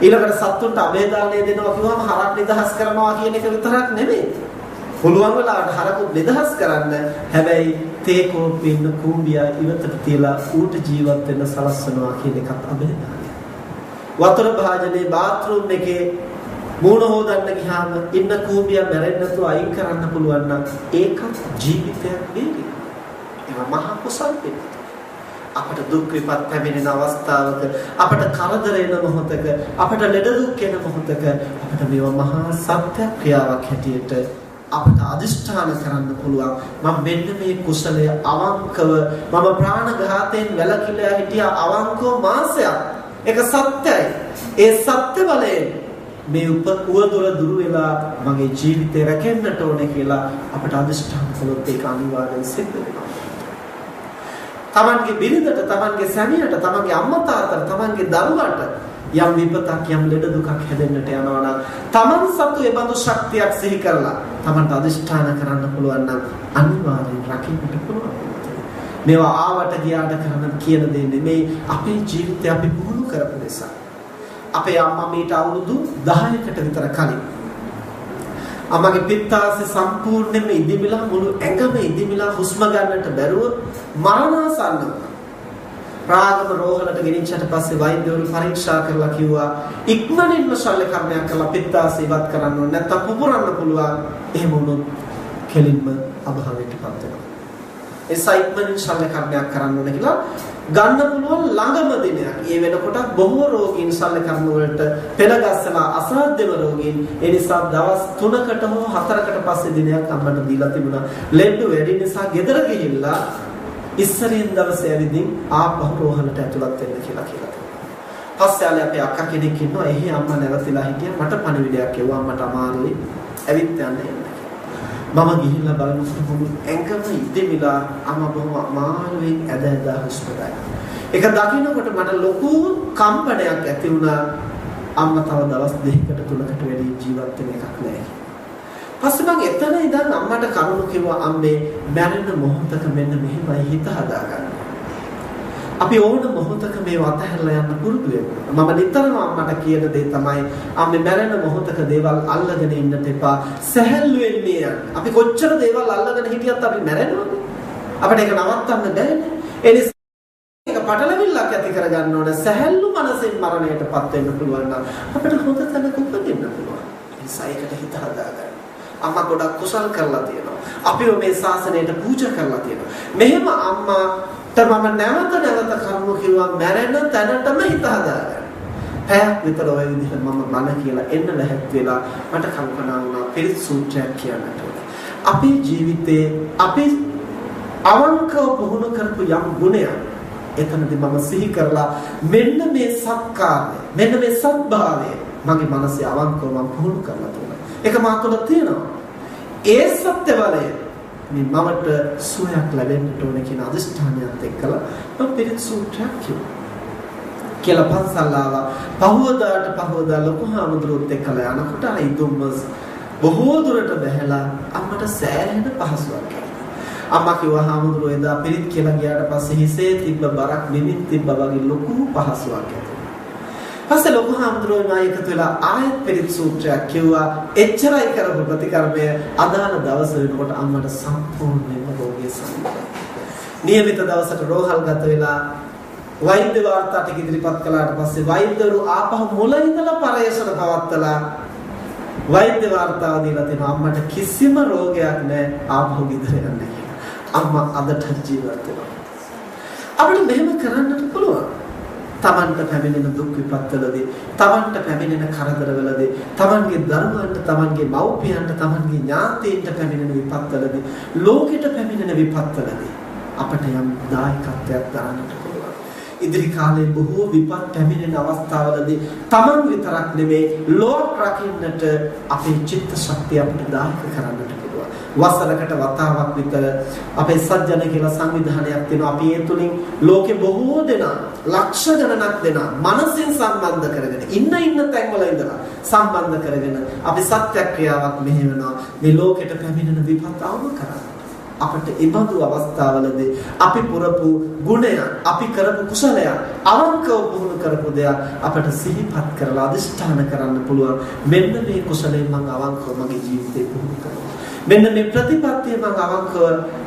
ඊළඟට සත්තුන්ට අභේදානය දෙනවා කිව්වම හරක් නිදහස් කරනවා කියන එක විතරක් නෙමෙයි පුළුවන් වෙලාවට හරකුත් නිදහස් කරන්න හැබැයි තේ කෝප්පේ ඉන්න කූඹියා ඉවතට තියලා ඌට ජීවත් වෙන්න සලස්වනවා කියන එකත් අභේදානය. වතුර භාජනයේ බාත්රූම් එකේ මූණ හොදන්න ගියාම ඉන්න කූඹියා මැරෙන්න නැතුව අයින් කරන්න පුළුවන් නම් ඒකත් ජීවිතයක් නෙවෙයි. ඒක මහා කුසල් දෙයක්. අපට දුක් විපත් පැමිණෙන අවස්ථාවක අපට කරදර එන මොහොතක අපට ලෙඩ දුක් එන මොහොතක අපට මේවා මහා සත්‍ය ක්‍රියාවක් හැටියට අපට අදිෂ්ඨාන කරන්න පුළුවන් මම මෙන්න මේ කුසලය අවංකව මම ප්‍රාණඝාතයෙන් වැළකීලා හිටියා අවංකව මාසයක් ඒක සත්‍යයි ඒ සත්‍ය බලයෙන් මේ උවදුර දුර වෙලා මගේ ජීවිතේ රැකෙන්නට ඕනේ කියලා අපට අදිෂ්ඨාන කළොත් ඒක අනිවාර්යෙන් සිද්ධ වෙනවා තමන්ගේ බිරිඳට තමන්ගේ සැමියාට තමන්ගේ අම්මා තාත්තට තමන්ගේ දරුවාට යම් විපතක් යම් ලෙඩ දුකක් හැදෙන්නට යනවා නම් තමන් සතු ඒ බඳු ශක්තියක් සිහි කරලා තමන්ට අදිෂ්ඨාන කරන්න පුළුවන් නම් අනිවාර්යෙන් රකින්නට පුළුවන්. මේවා ආවට ගියාට කරන්න කියන දේ නෙමෙයි අපේ ජීවිතය අපි පුහුණු කරපු නිසා. අපේ අම්මා මීට අවුරුදු 10කට විතර කලින් අම්මගේ පිත්තාසේ සම්පූර්ණයෙන්ම ඉදිමිලා මුළු ඇඟම ඉදිමිලා හුස්ම ගන්නට බැරුව මරණාසන්න වුණා. රාගම රෝහලට ගෙනිච්චට පස්සේ වෛද්‍යවරු පරීක්ෂා කරලා කිව්වා ඉක්මනින්ම ශල්‍ය කර්මයක් කරලා පිත්තාස ඉවත් කරන්න ඕනේ නැත්නම් පුපුරන්න පුළුවන් එහෙම වුණොත් කෙලින්ම අභාවයටපත් වෙනවා ඒ සයික්මනින් ශල්‍ය කර්මයක් කරන්න ඕනේ කියලා ගන්න පුළුවන් ළඟම දිනයක් ඒ වෙනකොට බොහෝ රෝගීන් ශල්‍ය කර්ම වලට පෙළගස්සලා අසාධ්‍යම රෝගීන් ඒ නිසා දවස් 3කට හෝ 4කට පස්සේ දිනයක් අම්මට දීලා තිබුණා ලෙඩ වැඩි නිසා ගෙදර ගිහිල්ලා ඉස්සරින් දවසේ ඇවිදින් ආපහු රෝහලට ඇතුළත් වෙන්න කියලා තිබුණා. පස්සේ ආලේ අපේ අක්කා කෙනෙක් ඉන්නවා. එහි අම්මා නැවතිලා හිටියා. මට පණිවිඩයක් එවුවා. අම්මට අමාරුයි. ඇවිත් යන්න එන්න. මම ගිහිල්ලා බලනකොට මුළු ඇඟම ඉදෙමිලා අම්මා බොහොම අමාරුවෙන් ඇද හුස්ම ගන්නවා. ඒක දකින්නකොට මට ලොකු කම්පනයක් ඇති වුණා. අම්මා තව දවස් 2කට 3කට වැඩි ජීවත් වෙන එකක් නැහැ. පස්සේ මම එතන ඉඳන් අම්මට කරුණු කිව්වා අම්මේ මැරෙන මොහොතක මෙන්න මෙහෙමයි හිත හදාගන්න. අපි ඕන මොහොතක මේව අතහැරලා යන්න පුරුදු වෙනවා. මම නිතරම අම්මට කියන දේ තමයි අම්මේ මැරෙන මොහොතක දේවල් අල්ලගෙන ඉන්නට එපා. සැහැල්ලුවෙන් මේ යන්න. අපි කොච්චර දේවල් අල්ලගෙන හිටියත් අපි මැරෙනවනේ. අපිට ඒක නවත්තන්න බෑනේ. ඒ නිසා ඒක පටලවිල්ලක් ඇති කරගන්න ඕන. සැහැල්ලු මනසෙන් මරණයටපත් වෙන්න පුළුවන් නම් අපිට හොඳ තැනක උපදින්න පුළුවන්. ඒ නිසා ඒකට හිත හදාගන්න. අම්මා ගොඩක් කුසල් කරලා තියෙනවා. අපිව මේ ශාසනයට පූජා කරලා තියෙනවා. මෙහෙම අම්මා මම නැවත කරුණු කිව්වා මැරෙන තැනටම හිත හදාගන්න. පැයක් විතර ඔය විදිහට මම බණ කියලා එන්න ලැහැත් වෙලා මට කල්පනා වුණා පිරිත් සූත්‍රයක් කියන්නට ඕනේ. අපේ ජීවිතේ අපි අවංකව පුහුණු කරපු යම් ගුණයක් එතනදී මම සිහි කරලා මෙන්න මේ සත්කාරය මෙන්න මේ සත්භාවය මගේ මනසේ අවංකව මම පුහුණු කරලා තියෙනවා. ඒක මා තුළ තියෙනවා. ඒ සත්‍ය බලය මේ මමට සුවයක් ලැබෙන්න ඕන කියන අදිෂ්ඨානයත් එක්කලා මම පිරිත් සූත්‍රයක් කිව්වා. කියලා පන්සල් ආවා. පහවදාට ලොකු හාමුදුරුවොත් එක්කලා යනකොට අර ඉදුම්මස් බොහෝ දුරට බැහැලා අම්මට සෑහෙන පහසුවක් ඇති. අම්මා කිව්වා හාමුදුරුවෝ එදා පිරිත් කියලා ගියාට පස්සේ හිසේ තිබ්බ බරක් නිමින් තිබ්බ වගේ ලොකු පහසුවක් ඇති. පස්සේ ලොකු හාමුදුරුවෝ මා එකතු වෙලා ආයෙත් පිරිත් සූත්‍රයක් කිව්වා. එච්චරයි කරපු ප්‍රතිකර්මය අදාළ දවස වෙනකොට අම්මට සම්පූර්ණයෙන්ම රෝගය සනීපයි. නියමිත දවසට රෝහල් ගත වෙලා වෛද්‍ය වාර්තා ටික ඉදිරිපත් කළාට පස්සේ වෛද්‍යවරු ආපහු මුල ඉඳලා පරීක්ෂණ පවත්වලා වෛද්‍ය වාර්තාව දීලා තියෙනවා අම්මට කිසිම රෝගයක් නැහැ ආපහු ගෙදර යන්න කියලා. අම්මා අදට ජීවත් වෙනවා. අපිට මෙහෙම කරන්නට පුළුවන්. තමන්ට පැමිණෙන දුක් විපත්වලදී, තමන්ට පැමිණෙන කරදරවලදී, තමන්ගේ දරුවන්ට, තමන්ගේ මව්පියන්ට, තමන්ගේ ඥාතීන්ට පැමිණෙන විපත්වලදී, ලෝකෙට පැමිණෙන විපත්වලදී අපට යම් දායකත්වයක් දාන්නට පුළුවන්. ඉදිරි කාලේ බොහෝ විපත් පැමිණෙන අවස්ථාවලදී තමන් විතරක් නෙමේ ලෝක රකින්නට අපේ චිත්ත ශක්තිය අපිට දායක කරන්නට පුළුවන්. වසරකට වතාවක් විතර අපේ සත්ජන කියලා සංවිධානයක් තියෙනවා. අපි ඒ තුලින් ලෝකේ බොහෝ දෙනා ලක්ෂ ගණනක් දෙනා මනසින් සම්බන්ධ කරගෙන ඉන්න තැන්වල ඉඳලා සම්බන්ධ කරගෙන අපි සත්‍යක්‍රියාවක් මෙහෙවනවා. මේ ලෝකෙට පැමිණෙන විපත් අවම කරන්න. අපිට ඉබඳු අවස්ථාවලදී අපි පුරපු ගුණය, අපි කරපු කුසලය, අවංකව පුහුණු කරපු දෙයක් අපිට සිහිපත් කරලා අදිෂ්ඨාන කරන්න පුළුවන්. මෙන්න මේ කුසලයෙන් මම අවංකව මගේ ජීවිතේ පුහුණු කරනවා. මෙන්න මේ ප්‍රතිපත්තිය මම අවංකව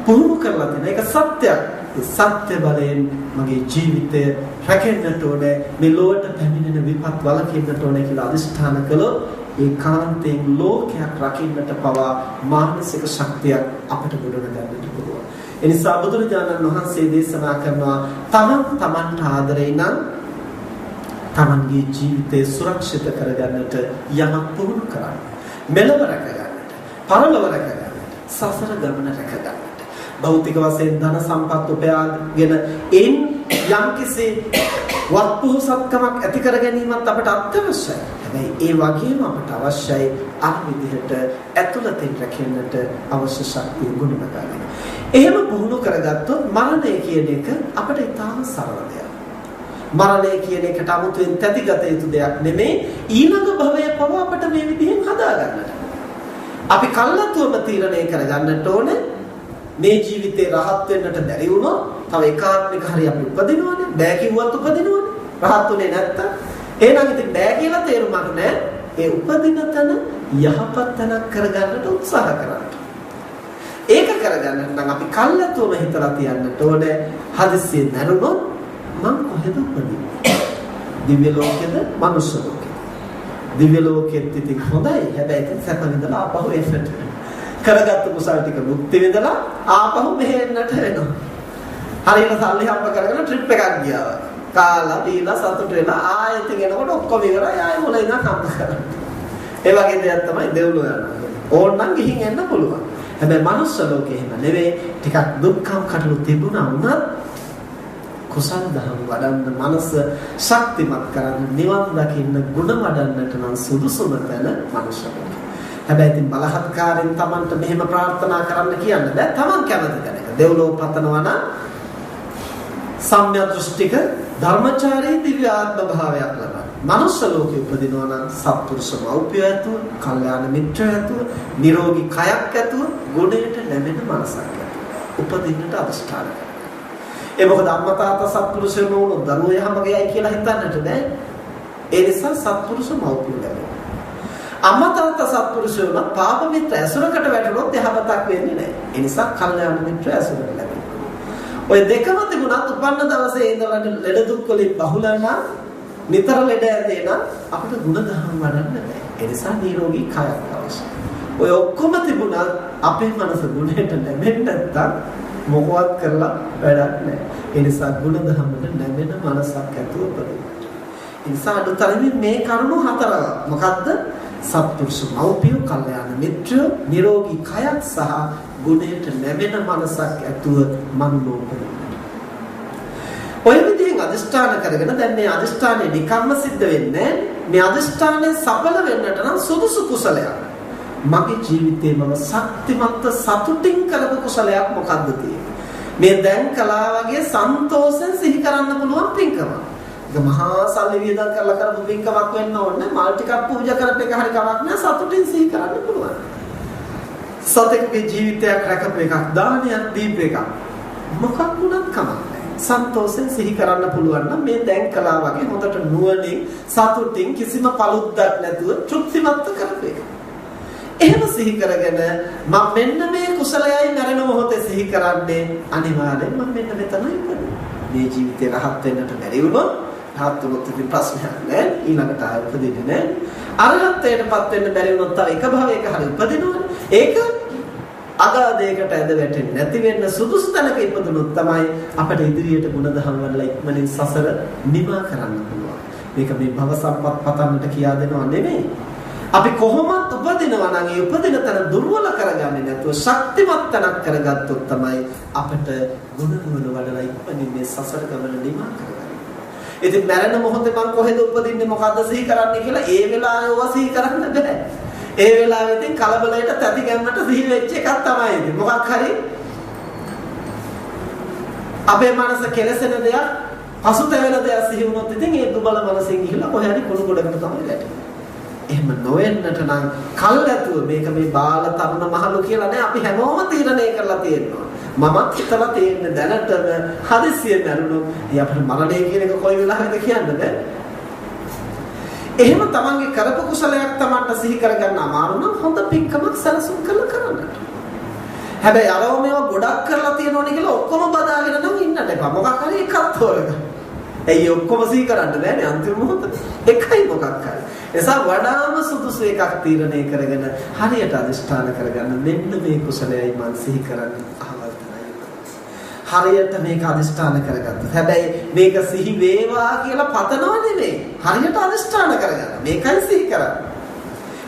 පුහුණු කරලා තියෙන. ඒක සත්‍යයක්. ඒ සත්‍ය බලයෙන් මගේ ජීවිතය රැකෙන්නට ඕනේ. මේ ලෝකයට පැමිණෙන විපත් වළකින්නට ඕනේ කියලා අදිෂ්ඨාන කළොත් ඒකාන්තයෙන් ලෝකයක් රකින්නට පවා මානසික ශක්තියක් අපිට ගොඩනගන්නට පුළුවන්. ඒ නිසා බුදුරජාණන් වහන්සේ දේශනා කරනවා තමන්ට ආදරේ නම් තමන්ගේ ජීවිතය සුරක්ෂිත කරගන්නට යමක් පුහුණු කරන්න. මෙලව රැකගන්නට, පරලොව රැකගන්නට, සසර ගමන රැකගන්නට. භෞතික වශයෙන් ධන සම්පත් උපයාගෙන එයින් යම්කිසි වත්පොහොසත්කමක් ඇති කර ගැනීමත් අපට අත්‍යවශ්‍යයි. හැබැයි ඒ වගේම අපට අවශ්‍යයි අර විදිහට ඇතුළතින් රැකෙන්නට අවශ්‍ය ශක්තිය ගොඩනගන්න. එහෙම පුහුණු කරගත්තොත් මරණය කියන එක අපට ඉතාම සරල දෙයක්. මරණය කියන එකට 아무තෙන් තැතිගත යුතු දෙයක් නෙමෙයි. ඊළඟ භවය පවා අපට මේ විදිහෙන් හදාගන්නට. අපි කල්ලාතුවම තීරණය කරගන්නට ඕනේ මේ ජීවිතේ රහත් වෙන්නට බැරි වුණොත් තව ඒකාත්මික හරි අපි උපදිනවනේ. බෑ කිව්වත් උපදිනවනේ. රහත් උනේ නැත්තම් එහෙනම් ඉතින් බෑ කියලා තේරුමක් නැහැ. ඒ උපදින තැන යහපත් තැනක් කරගන්නට උත්සාහ කරන්න. ඒක කරගන්නට නම් අපි කල්ලාතුවම හිතලා තියන්නට ඕනේ හදිස්සියෙන් නැරුණොත් මම කොහෙද උපදින්නේ? දිව්‍ය ලෝකෙද, මනුෂ්‍ය ලෝකෙද? දිව්‍ය ලෝකෙත් ඉතින් හොඳයි. හැබැයි ඉතින් සැප විඳලා ආපහු එන්නට කරගත්තු කුසල් ටික මුක්ති විඳලා ආපහු මෙහෙන්නට වෙනවා. හරියට සල්ලි හම්බ කරගෙන ට්‍රිප් එකක් ගියා. කාලා දීලා සතුට වෙලා ආයෙත් එනකොට ඔක්කොම ඉවරයි. ආයෙ මොළ ඉඳන් හම්බ කරගන්න. ඒ වගේ දෙයක් තමයි දෙව්ලෝ යනවා. ඕනනම් ගිහින් එන්න පුළුවන්. හැබැයි මනුස්ස ලෝකේ එහෙම නෙවෙයි. ටිකක් දුක්ඛම් කටළු තිබුණා වුණත් කුසල් දහම් වඩන්න මනස ශක්තිමත් කරන්න නිවන් දකින්න ගුණ වඩන්නට නම් සුදුසුම තැන මනුස්ස ලෝකේ. හැබැයි ඉතින් බලහත්කාරයෙන් Tamanට මෙහෙම ප්‍රාර්ථනා කරන්න කියන්න බෑ. Taman කැමති තැනක දෙව්ලෝ පතනවා නම් සම්‍යක් දෘෂ්ටික ධර්මචාරී දිව්‍ය ආත්ම භාවයක් ලබන. මනුෂ්‍ය ලෝකේ උපදිනවා නම් සත්පුරුෂ මෞපිය ඇතුව, කල්යාණ මිත්‍රය ඇතුව, නිරෝගී කයක් ඇතුව, ගුණයට නැමෙන මනසක් ඇතුව උපදින්නට අදිෂ්ඨාන කරනවා. ඒ මොකද අම්මා තාත්තා සත්පුරුෂයෝ වුණොත් දරුවෝ යහමගේයි කියලා හිතන්නට බෑ. ඒ නිසා සත්පුරුෂ මෞපිය ලැබෙනවා. අම්මා තාත්තා සත්පුරුෂයෝ නම් පාප මිත්‍ර ඇසුරකට වැටුනොත් යහපතක් වෙන්නේ නැහැ. ඒ නිසා කල්යාණ මිත්‍ර ඇසුරට ලැබෙනවා. ඔය දෙකම තිබුණත් උපන්න දවසේ ඉඳලා ලෙඩ දුක් වලින් බහුල නම් නිතර ලෙඩ ඇදේ නම් අපිට ගුණ දහම් වඩන්න බෑ. ඒ නිසා නිරෝගී කයක් අවශ්‍යයි. ඔය ඔක්කොම තිබුණත් අපේ මනස ගුණයට නැමෙන්නේ නැත්තම් මොකවත් කරලා වැඩක් නැහැ. ඒ නිසා ගුණ දහමට නැමෙන මනසක් ඇතුව උපදින්න. ඒ නිසා අදුතරමින් මේ කරුණු හතර මොකද්ද? සත්පුරුෂ මෞපිය, කල්යාණ මිත්‍රය, නිරෝගී කයක් සහ ගුණයට නැමෙන මනසක් ඇතුව මනෝලෝකය. ඔය විදිහෙන් අදිෂ්ඨාන කරගෙන දැන් මේ අදිෂ්ඨානේ නිකම්ම සිද්ධ වෙන්නේ මේ අදිෂ්ඨානේ සඵල වෙන්නට නම් සුදුසු කුසලයක්. මගේ ජීවිතේ මම ශක්තිමත් සතුටින් කරපු කුසලයක් මොකද්ද තියෙන්නේ? මේ දැන් කළා වගේ සන්තෝෂෙන් සිහි කරන්න පුළුවන් පින්කම. ඒක මහා සල්ලි වියදම් කරලා කරපු පින්කමක් වෙන්න ඕනේ. මල් ටිකක් පූජා කරපු එක හරි කමක් නෑ, සතුටින් සිහි කරන්න පුළුවන්. සතෙක්ගේ ජීවිතයක් රැකපු එකක්, දානයක් දීපු එකක් මොකක් වුණත් කමක් නෑ. සන්තෝෂෙන් සිහි කරන්න පුළුවන් නම් මේ දැන් කළා වගේ හොඳට නුවණින් සතුටින් කිසිම පළුද්දක් නැතුව තෘප්තිමත් කරපු එක. එහෙම සිහි කරගෙන මම මෙන්න මේ කුසලයයි මරණ මොහොතේ සිහි කරන්නේ අනිවාර්යෙන් මම මෙන්න මෙතනයි ඉපදෙන්නේ. මේ ජීවිතේ රහත් වෙන්නට බැරි වුණොත් රහත් වුණොත් ඉතින් ප්‍රශ්නයක් නෑ, ඊළඟට ආයෙ උපදින්නේ නෑ. අරහත්ත්වයටපත් වෙන්න බැරි වුණොත් තව එක භවයක හරි උපදිනවනේ. ඒක අගාධයකට ඇද වැටෙන්නේ නැති වෙන්න සුදුසු තැනක ඉපදුනොත් තමයි අපිට ඉදිරියට ගුණධම් වල ඉක්මනින් සසර නිමා කරන්න පුළුවන්. මේක මේ භව සම්පත් පතන්නට කියා දෙනව නෙමෙයි. අපි කොහොමත් උපදිනවා නම් ඒ උපදින තැන දුර්වල කරගන්නේ නැතුව ශක්තිමත් තැනක් කරගත්තොත් තමයි අපිට ගුණ වඩලා ඉක්මනින් මේ සසර ගමන නිමා කරගන්නේ. ඉතින් මරණ මොහොතේ මං කොහෙද උපදින්නේ මොකද්ද සිහි කරන්නේ කියලා ඒ වෙලාවේ ඔවා සිහි කරන්න බෑ. ඒ වෙලාවේ ඉතින් කලබලයට තැති ගැම්මට සිහි වෙච්ච එකක් තමයි ඉතින්. මොකක් හරි අපේ මනස කෙලසෙන දෙයක්, පසුතැවෙන දෙයක් සිහි වුණොත් ඉතින් ඒ දුබල මනසෙන් ගිහිල්ලා කොහේ හරි කුණු ගොඩකට තමයි වැටෙන්නේ. එහෙම නොවෙන්නට නම් කල් ඇතුව මේක මේ බාල තරුණ මහලු කියලා නෑ, අපි හැමෝම තීරණය කරලා තියෙනවා. මමත් හිතලා තියෙන දැනටම හදිසියෙන් නරුණොත් අපිට මරණය කියන එක කොයි වෙලාවෙද කියන්න බෑ. එහෙම තමන්ගේ කරපු කුසලයක් තමන්ට සිහි කරගන්න අමාරු නම් හොඳ පින්කමක් සැලසුම් කරලා කරන්නට. හැබැයි අරව මේවා ගොඩක් කරලා තියෙනවනේ කියලා ඔක්කොම බදාගෙන නම් ඉන්නට එපා. මොකක් හරි එකක් තෝරගන්න. ඇයි ඔක්කොම සිහි කරන්න බෑනේ අන්තිම මොහොතේ. එකයි මොකක් හරි. එසා වඩාම සුදුසු එකක් තීරණය කරගෙන හරියට අදිෂ්ඨාන කරගන්න මෙන්න මේ කුසලයයි මම සිහි කරන්නේ අහවල් තමයි. හරියට මේක අදිෂ්ඨාන කරගත්තා. හැබැයි මේක සිහි වේවා කියලා පතනව නෙමෙයි. හරියට අදිෂ්ඨාන කරගන්න. මේකයි සිහි කරන්නේ.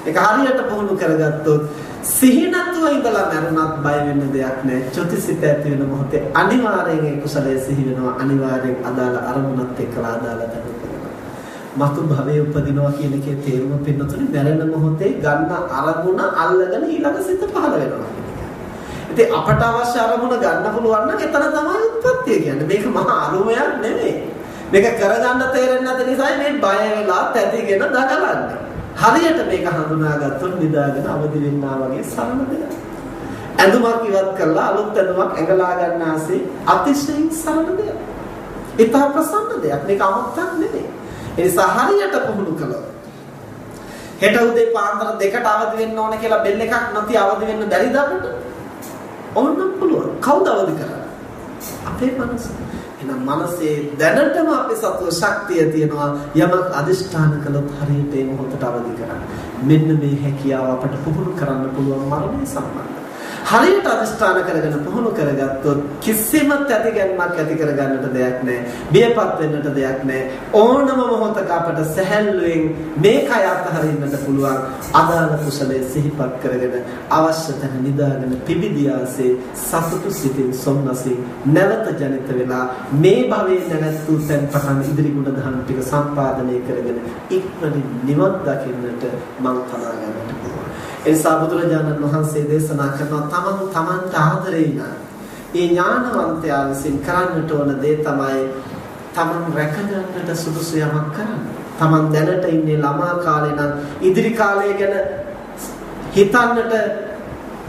ඒක හරියට පුහුණු කරගත්තොත් සිහි නැතුව ඉඳලා මරුණත් බය වෙන්න දෙයක් නැහැ. චුතිසිත ඇති වෙන මොහොතේ අනිවාර්යෙන් ඒ කුසලයේ සිහි වෙනවා. අනිවාර්යෙන් අදාළ අරමුණත් එක්කලා අදාළ තැනට මතු භවයේ උපදිනවා කියන එකේ තේරුම පින්නතුනේ මරණ මොහොතේ ගන්න අරමුණ අල්ලගෙන ඊළඟ සිත පහළ වෙනවා. ඉතින් අපට අවශ්‍ය අරමුණ ගන්න පුළුවන් නම් එතන තමයි උත්පත්තිය කියන්නේ. මේක මහා අරුමයක් නෙමෙයි. මේක කරගන්න තේරෙන්නේ නැති නිසායි මේ බය වෙලා තැතිගෙන දඟලන්නේ. හරියට මේක හඳුනාගත්තොත් නිදාගෙන අවදි වෙන්නා වගේ සරල දෙයක්. ඇඳුමක් ඉවත් කරලා අලුත් ඇඳුමක් ඇඟලා ගන්න ආසේ අතිශයින් සරල දෙයක්. ඒත ප්‍රසන්න දෙයක්. මේක අමුත්තක් නෙමෙයි. ඒ නිසා හරියට පුහුණු කළොත් හෙට උදේ පාන්දර 2ට අවදි වෙන්න ඕන කියලා බෙල් එකක් නැති අවදි වෙන්න බැරිද අපිට? ඕනනම් පුළුවන්. කවුද අවදි කරන්නේ? අපේ මනස. එහෙනම් මනසේ දැනටම අපේ සතුව ශක්තිය තියෙනවා යමක් අදිෂ්ඨාන කළොත් හරියට ඒ මොහොතට අවදි කරන්න. මෙන්න මේ හැකියාව අපට පුහුණු කරන්න පුළුවන් මරණය සම්බන්ධ. හරියට අදිෂ්ඨාන කරගෙන පුහුණු කරගත්තොත් කිසිම තැතිගැන්මක් ඇති කරගන්නට දෙයක් නැහැ. බියපත් වෙන්නට දෙයක් නැහැ. ඕනම මොහොතක අපට සැහැල්ලුවෙන් මේ කය අතහරින්නට පුළුවන්. අදාළ කුසලයේ සිහිපත් කරගෙන අවශ්‍ය තැන නිදාගෙන පිබිදියාසේ සතුටු සිතින් සොම්නසින් නැවත ජනිත වෙලා මේ භවයේ නැවතු තැන් පටන් ඉදිරි ගුණ දහම් ටික සම්පාදනය කරගෙන ඉක්මනින් නිවන් දකින්නට මං තනා ගන්නට පුළුවන්. එනිසා බුදුරජාණන් වහන්සේ දේශනා කරනවා තමන්ට ආදරේ ඥාන. ඒ ඥානවන්තයා විසින් කරන්නට ඕන දේ තමයි තමන් රැකගන්නට සුදුසු යමක් කරන්න. තමන් දැනට ඉන්නේ ළමා කාලේ නම් ඉදිරි කාලය ගැන හිතන්නට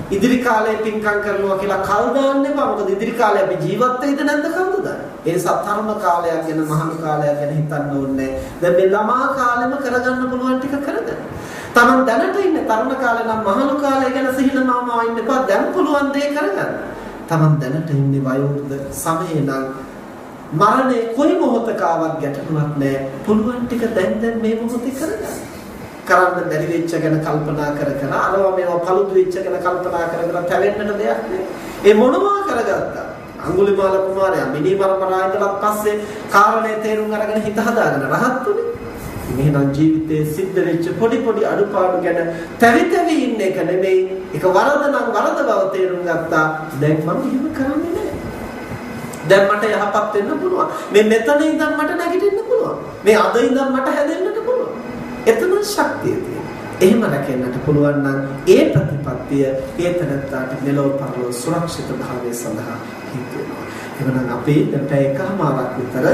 ඉදිරි කාලේ පින්කම් කරනවා කියලා කල් දාන්න එපා. මොකද ඉදිරි කාලේ අපි ජීවත් වෙයිද නැද්ද කවුද දන්නේ? ඒ නිසා තරුණ කාලයක් ගැන මහලු කාලයක් ගැන හිතන්න ඕනේ. දැන් මේ ළමා කාලෙම කරගන්න පුළුවන් ටික කරගන්න. තමන් දැනට ඉන්නේ තරුණ කාලේ නම් මහලු කාලය ගැන සිහිනමාමා ඉන්න එපා. දැන් පුළුවන් දේ කරගන්න. තමන් දැනට ඉන්නේ වයෝවෘද්ධ සමයේ නම් මරණය කොයි මොහොතකවත් ගැටලුවක් නැහැ. පුළුවන් ටික දැන් මේ මොහොතේ කරගන්න. කරන්න බැරි වෙච්ච ගැන කල්පනා කර අරවා මේවා paludu වෙච්ච ගැන කල්පනා කර පැවෙන්නට දෙයක් නෑ. ඒ මොනවා කරගත්තා. අඟුලිමාල කුමාරයා මිනි මරමරා ඉඳලා පස්සේ කාරණේ තේරුම් අරගෙන හිත හදාගෙන රහත් උනේ. මෙහෙනම් ජීවිතයේ සිද්ධ වෙච්ච පොඩි අඩුපාඩු ගැන තැවි ඉන්න එක නෙමෙයි. ඒක වරද නම් වරද බව තේරුම් ගත්තා. දැන් මම එහෙම කරන්නේ නෑ. දැන් මට යහපත් වෙන්න පුළුවන්. මේ මෙතන ඉඳන් මට නැගිටින්න පුළුවන්. මේ අද ඉඳන් මට හැදෙන්නට පුළුවන්. එතන ශක්තිය තියෙනවා. එහෙම රැකෙන්නට පුළුවන් නම් ඒ ප්‍රතිපත්තිය ඒ තනත්තාට මෙලොව පරලොව සුරක්ෂිත භාවය සඳහා හේතු වෙනවා. එවනම් අපි දැන් එකමාරක් විතර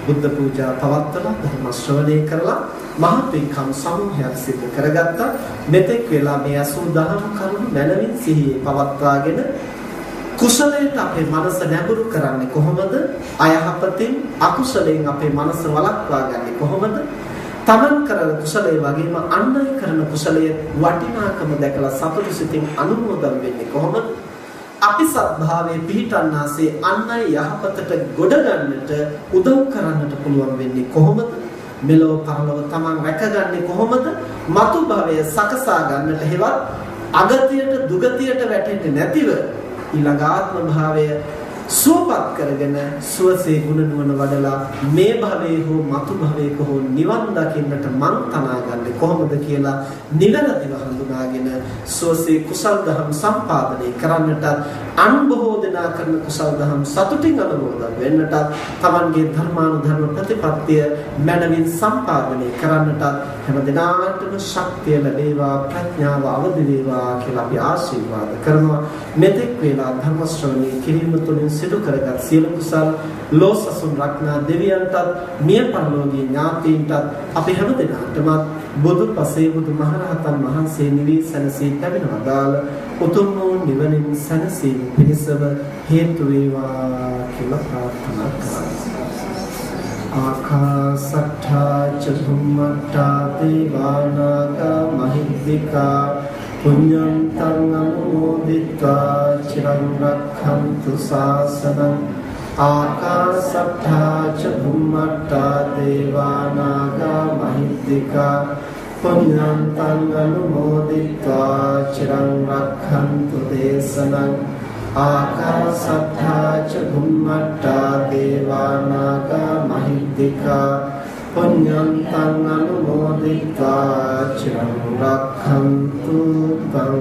බුද්ධ පූජා පවත්වලා ධර්ම ශ්‍රවණය කරලා මහා පින්කම් සමූහයක් සිදු කරගත්තා. මෙතෙක් වෙලා මේ 80 කරුණු මනමින් සිහියේ පවත්වාගෙන කුසලයට අපේ මනස නැඹුරු කරන්නේ කොහොමද? අයහපතින් අකුසලයෙන් අපේ මනස වළක්වා ගන්නේ කොහොමද? තමන් කරන කුසලයේ වගේම අන් අය කරන කුසලයේ වටිනාකම දැකලා සතුටු සිතින් අනුමෝදන් වෙන්නේ කොහොමද? අපි සත්භාවයේ පිහිටන්නාසේ අන් අය යහපතට ගොඩ ගන්නට උදව් කරන්නට පුළුවන් වෙන්නේ කොහොමද? මෙලොව පරලොව තමන් රැකගන්නේ කොහොමද? මතු භවය සකසා ගන්නට හෙවත් අගතියට දුගතියට වැටෙන්නේ නැතිව ඊළඟ ආත්ම භාවය සුවපත් කරගෙන සුවසේ ගුණ නුවණ වඩලා මේ භවයේ හෝ මතු භවයක හෝ නිවන් දකින්නට මං තනාගන්නේ කොහොමද කියලා නිවැරදිව හඳුනාගෙන සුවසේ කුසල් දහම් සම්පාදනය කරන්නට අන් බොහෝ දෙනා කරන කුසල් දහම් සතුටින් අනුමෝදන් වෙන්නට තමන්ගේ ධර්මානුධර්ම ප්‍රතිපත්තිය මනමින් සම්පාදනය කරන්නට හැම දිනාටම ශක්තිය ලැබේවා ප්‍රඥාව අවදි වේවා කියලා අපි ආශිර්වාද කරනවා. මෙතෙක් වේලා ධර්ම ශ්‍රවණය කිරීම තුළින් සිදු කරගත් සියලු කුසල් ලෝසසුන් රක්නා දෙවියන්ටත් මිය පරලෝකීය ඥාතීන්ටත් අපි හැම දිනකටම බුදු පසේ බුදු මහරහතන් වහන්සේ නිවී සැනසී ලැබෙන වදාළ උතුම් වූ නිවනින් සැනසීම පිණිසම හේතු වේවා කියලා ප්‍රාර්ථනා කරනවා. ආකාසට්ඨා ච භුම්මට්ඨා දේවානාගා මහිද්దికා පුඤ්ඤන්තං අනුමෝදිत्वा චිරං රක්ඛන්තු ශාසනං. ආකාසට්ඨා ච භුම්මට්ඨා දේවානාගා මහිද්దికා පුඤ්ඤන්තං අනුමෝදිत्वा චිරං රක්ඛන්තු දේශනං. ආකාසට්ඨා ච භුම්මට්ඨා දේවානාගා මහිද්దికා පුඤ්ඤන්තං අනුමෝදිत्वा චිරං රක්ඛන්තු තං